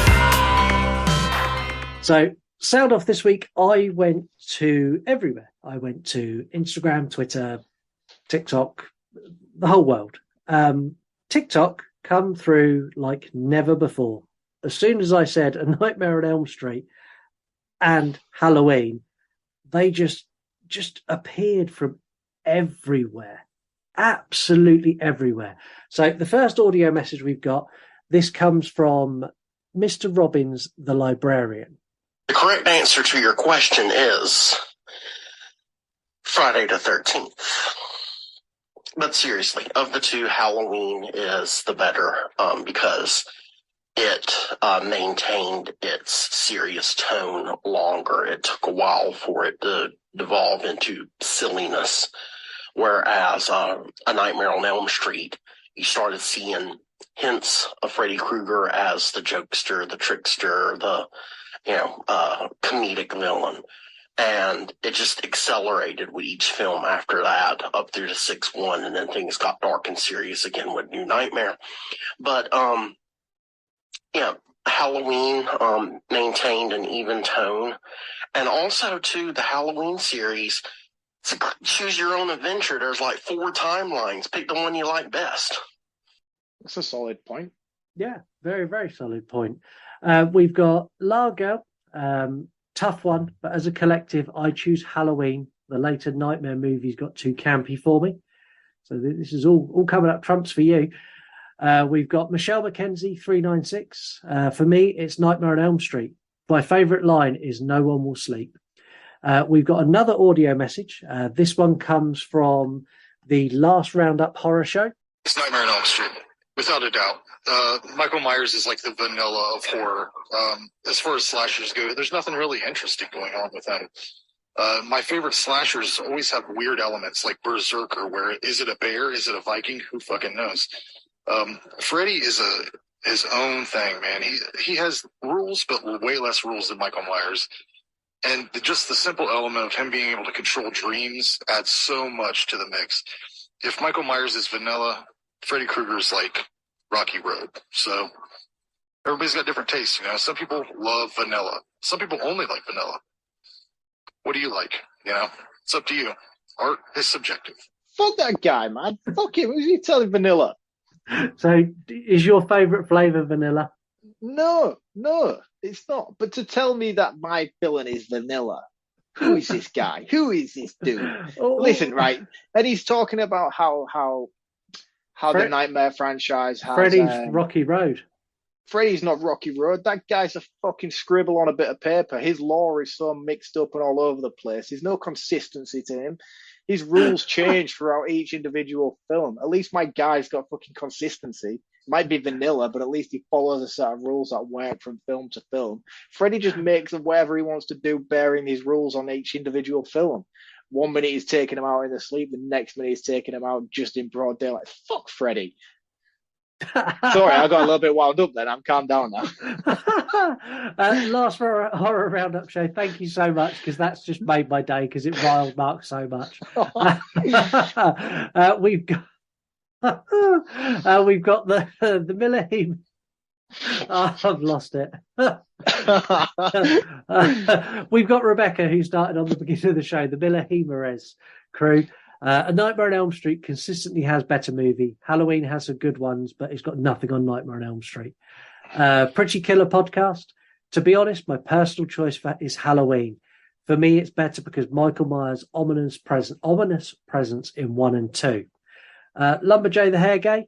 So, sound off this week, I went to everywhere. I went to Instagram, Twitter, TikTok, the whole world. TikTok come through like never before. As soon as I said A Nightmare on Elm Street and Halloween, they just appeared from everywhere. Absolutely everywhere. So the first audio message we've got, this comes from Mr. Robbins, the librarian. The correct answer to your question is Friday the 13th. But seriously, of the two, Halloween is the better, because it maintained its serious tone longer. It took a while for it to devolve into silliness. Whereas A Nightmare on Elm Street, you started seeing hints of Freddy Krueger as the jokester, the trickster, the comedic villain. And it just accelerated with each film after that, up through the 6th one, and then things got dark and serious again with New Nightmare. But Halloween maintained an even tone. And also, too, the Halloween series, it's a choose your own adventure. There's like 4 timelines. Pick the one you like best. That's a solid point. Yeah, very, very solid point. We've got Largo, tough one, but as a collective, I choose Halloween. The later Nightmare movies got too campy for me. So this is all coming up trumps for you. We've got Michelle McKenzie, 396. For me, it's Nightmare on Elm Street. My favourite line is "No one will sleep." We've got another audio message. This one comes from the last Roundup horror show. It's Nightmare on Elm Street, without a doubt. Michael Myers is like the vanilla of horror. As far as slashers go, there's nothing really interesting going on with them. My favorite slashers always have weird elements, like Berserker, where is it a bear? Is it a Viking? Who fucking knows? Freddy is his own thing, man. He has rules, but way less rules than Michael Myers. And just the simple element of him being able to control dreams adds so much to the mix. If Michael Myers is vanilla, Freddy Krueger's like Rocky Road. So everybody's got different tastes, Some people love vanilla. Some people only like vanilla. What do you like? It's up to you. Art is subjective. Fuck that guy, man. Fuck him. Who's he telling vanilla? So is your favourite flavour vanilla? No, it's not. But to tell me that my villain is vanilla, who is this guy? Who is this dude? Listen, right? And he's talking about how the Nightmare franchise has... Freddy's Rocky Road. Freddy's not Rocky Road. That guy's a fucking scribble on a bit of paper. His lore is so mixed up and all over the place. There's no consistency to him. His rules change throughout each individual film. At least my guy's got fucking consistency. Might be vanilla, but at least he follows a set of rules that work from film to film. Freddy just makes whatever he wants to do, bearing these rules on each individual film. 1 minute he's taking him out in the sleep, the next minute he's taking him out just in broad daylight. Fuck Freddy. Sorry, I got a little bit wound up then. I'm calmed down now. Last horror roundup show. Thank you so much, because that's just made my day, because it riled Mark so much. We've got the Miller Heme. I've lost it. We've got Rebecca, who started on the beginning of the show, the Miller Jimenez crew. A Nightmare on Elm Street consistently has better movie. Halloween has some good ones, but it's got nothing on Nightmare on Elm Street. Pretty Killer Podcast. To be honest, my personal choice for is Halloween. For me, it's better because Michael Myers' ominous presence in 1 and 2. Lumberjay the Hair Gay.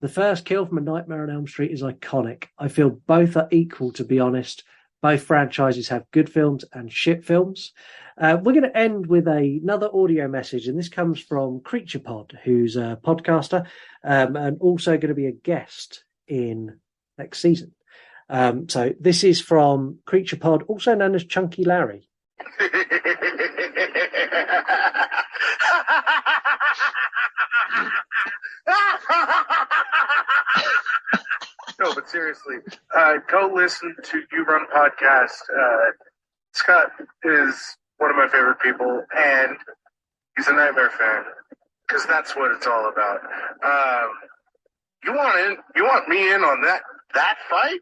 The first kill from A Nightmare on Elm Street is iconic. I feel both are equal, to be honest. Both franchises have good films and shit films. We're going to end with another audio message, and this comes from Creature Pod, who's a podcaster and also going to be a guest in next season. So this is from Creature Pod, also known as Chunky Larry. No, but seriously, go listen to You Run Podcast. Scott is one of my favorite people, and he's a Nightmare fan, because that's what it's all about. You want me in on that fight?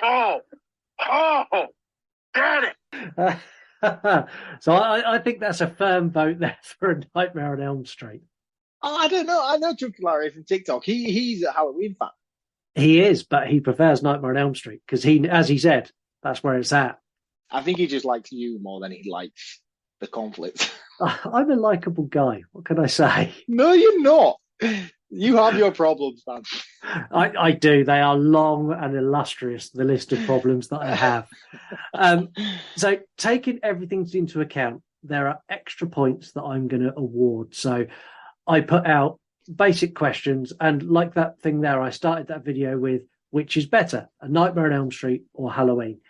Oh, daddy! So I think that's a firm vote there for A Nightmare on Elm Street. Oh, I don't know. I know Chunky Larry from TikTok. He's a Halloween fan. He is, but he prefers Nightmare on Elm Street because as he said, that's where it's at. I think he just likes you more than he likes the conflict. I'm a likable guy. What can I say? No, you're not. You have your problems, man. I do. They are long and illustrious, the list of problems that I have. So taking everything into account, there are extra points that I'm going to award. So I put out basic questions, and like that thing there, I started that video with, which is better, A Nightmare on Elm Street or Halloween?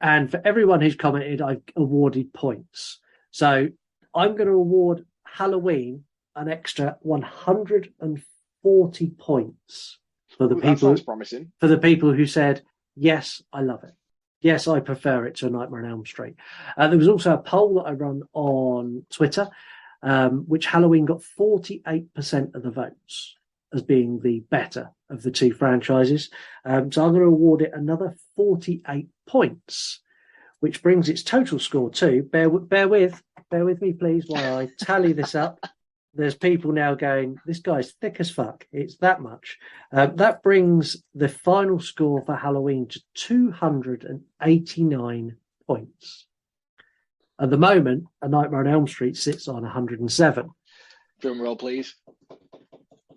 And for everyone who's commented, I've awarded points. So I'm going to award Halloween an extra 140 points for the people. That sounds promising. For the people who said, yes, I love it. Yes, I prefer it to A Nightmare on Elm Street. There was also a poll that I run on Twitter, which Halloween got 48% of the votes as being the better of the two franchises. So I'm going to award it another 48 points, which brings its total score to, bear with me, please, while I tally this up. There's people now going, this guy's thick as fuck. It's that much. That brings the final score for Halloween to 289 points. At the moment, A Nightmare on Elm Street sits on 107. Drum roll, please.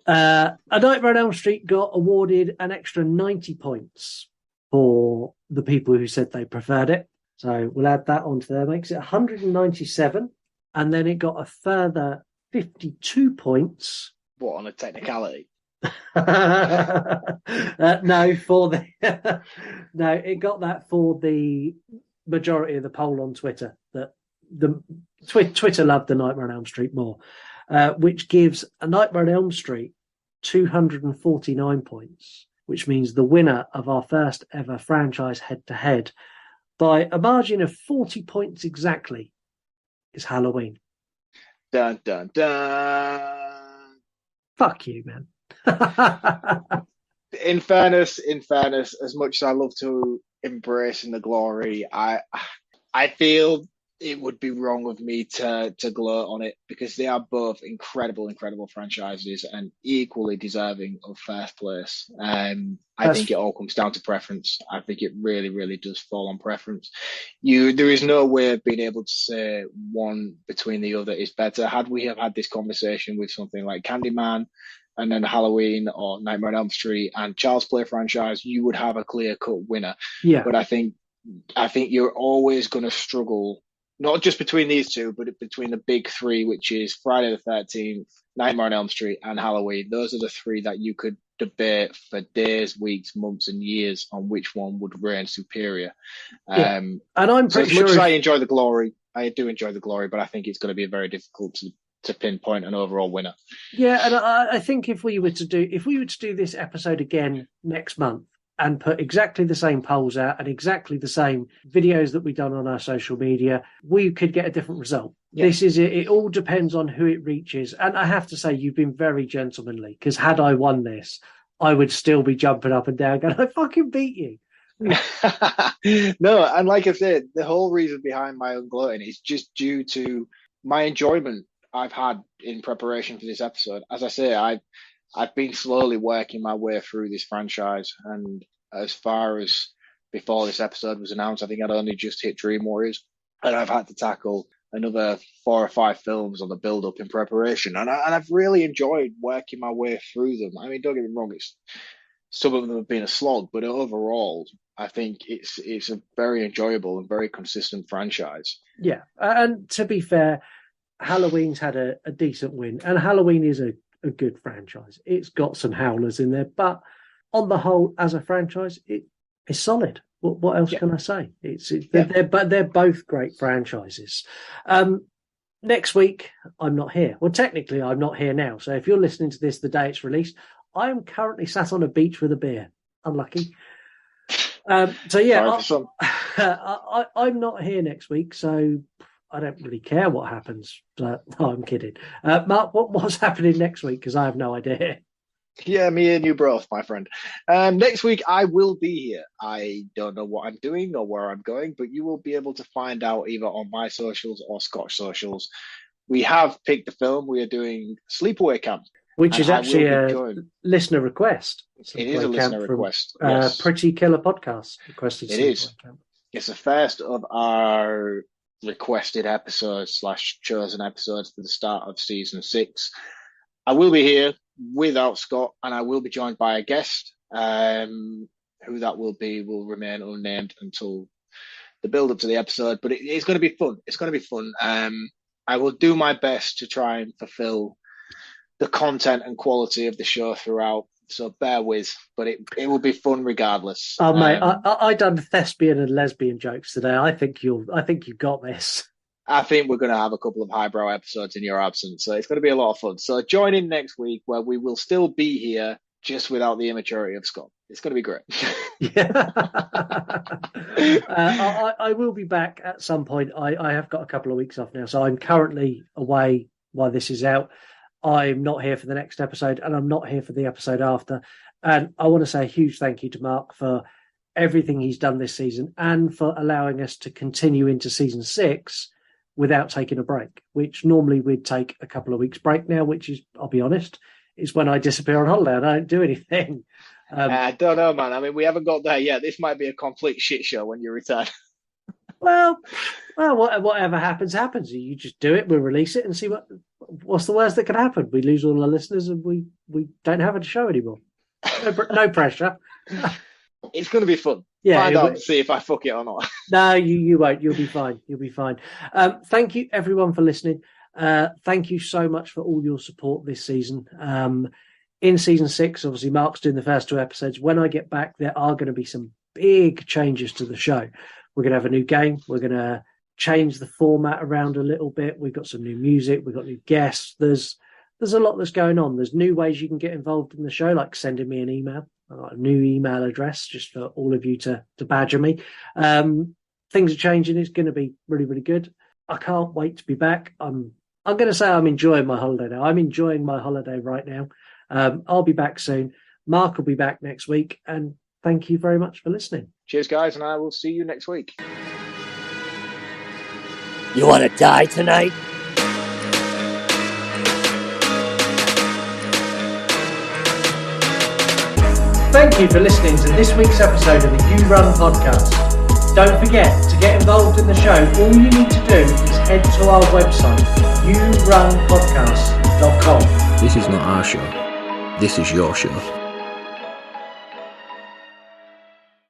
A Nightmare on Elm Street got awarded an extra 90 points for the people who said they preferred it. So we'll add that onto there. Makes it 197. And then it got a further 52 points. What, on a technicality? No, for the no, it got that for the majority of the poll on Twitter. That the Twitter loved The Nightmare on Elm Street more, which gives A Nightmare on Elm Street 249 points, which means the winner of our first ever franchise head-to-head by a margin of 40 points exactly is Halloween. Dun, dun, dun. Fuck you, man. In fairness, as much as I love to embrace in the glory, I feel it would be wrong of me to gloat on it, because they are both incredible franchises and equally deserving of first place. I think it all comes down to preference. I think it really, really does fall on preference. There is no way of being able to say one between the other is better. Had we have had this conversation with something like Candyman and then Halloween or Nightmare on Elm Street and Child's Play franchise, you would have a clear-cut winner. Yeah. But I think you're always going to struggle, not just between these two, but between the big three, which is Friday the 13th, Nightmare on Elm Street, and Halloween. Those are the three that you could debate for days, weeks, months, and years on which one would reign superior. Yeah. And I'm pretty as much sure as I enjoy the glory, I do enjoy the glory, but I think it's going to be very difficult to pinpoint an overall winner. Yeah, and I think if we were to do this episode again next month and put exactly the same polls out and exactly the same videos that we've done on our social media, we could get a different result. Yeah. This is it. It all depends on who it reaches. And I have to say, you've been very gentlemanly, because had I won this, I would still be jumping up and down going, I fucking beat you. No, and like I said, the whole reason behind my own gloating is just due to my enjoyment I've had in preparation for this episode. As I say, I've been slowly working my way through this franchise, and as far as before this episode was announced, I think I'd only just hit Dream Warriors, and I've had to tackle another 4 or 5 films on the build-up in preparation, and I've really enjoyed working my way through them. I mean, don't get me wrong, some of them have been a slog, but overall, I think it's a very enjoyable and very consistent franchise. Yeah, and to be fair, Halloween's had a decent win, and Halloween is a good franchise. It's got some howlers in there, but on the whole, as a franchise, it's solid. What else can I say? They're both great franchises. Next week, I'm not here. Well, technically, I'm not here now. So if you're listening to this the day it's released, I am currently sat on a beach with a beer. Unlucky. So yeah, I'm not here next week, so I don't really care what happens. No, I'm kidding. Mark, what's happening next week? Because I have no idea. Yeah, me and you both, my friend. Next week, I will be here. I don't know what I'm doing or where I'm going, but you will be able to find out either on my socials or Scott's socials. We have picked the film. We are doing Sleepaway Camp. Which is actually a listener request. It is a listener request. Yes. Pretty Killer Podcast requested. It is. It's the first of our requested episodes / chosen episodes for the start of season 6. I will be here without Scott, and I will be joined by a guest. Who that will be will remain unnamed until the build up to the episode, but it's going to be fun. It's going to be fun. I will do my best to try and fulfill the content and quality of the show throughout, so bear with, but it will be fun regardless. Oh mate, I done thespian and lesbian jokes today. I think you've got this. I think we're going to have a couple of highbrow episodes in your absence, so it's going to be a lot of fun. So join in next week where we will still be here, just without the immaturity of Scott. It's going to be great. Yeah. I will be back at some point. I have got a couple of weeks off now, so I'm currently away while this is out. I'm not here for the next episode, and I'm not here for the episode after. And I want to say a huge thank you to Mark for everything he's done this season and for allowing us to continue into season 6 without taking a break, which normally we'd take a couple of weeks break now, which is, I'll be honest, is when I disappear on holiday and I don't do anything. I don't know, man. I mean, we haven't got there yet. This might be a complete shit show when you return. Well, whatever happens. You just do it. We'll release it and see what's the worst that can happen. We lose all our listeners and we don't have a show anymore. No pressure. It's going to be fun. Yeah, find out and see if I fuck it or not. No, you won't. You'll be fine. Thank you, everyone, for listening. Thank you so much for all your support this season. In season 6, obviously, Mark's doing the first 2 episodes. When I get back, there are going to be some big changes to the show. We're going to have a new game. We're going to change the format around a little bit. We've got some new music. We've got new guests. There's a lot that's going on. There's new ways you can get involved in the show, like sending me an email. I've got a new email address just for all of you to badger me. Things are changing. It's going to be really, really good. I can't wait to be back. I'm going to say I'm enjoying my holiday now. I'm enjoying my holiday right now. I'll be back soon. Mark will be back next week. And thank you very much for listening. Cheers, guys, and I will see you next week. You want to die tonight? Thank you for listening to this week's episode of the You Run podcast. Don't forget to get involved in the show. All you need to do is head to our website, yourunpodcast.com. This is not our show. This is your show.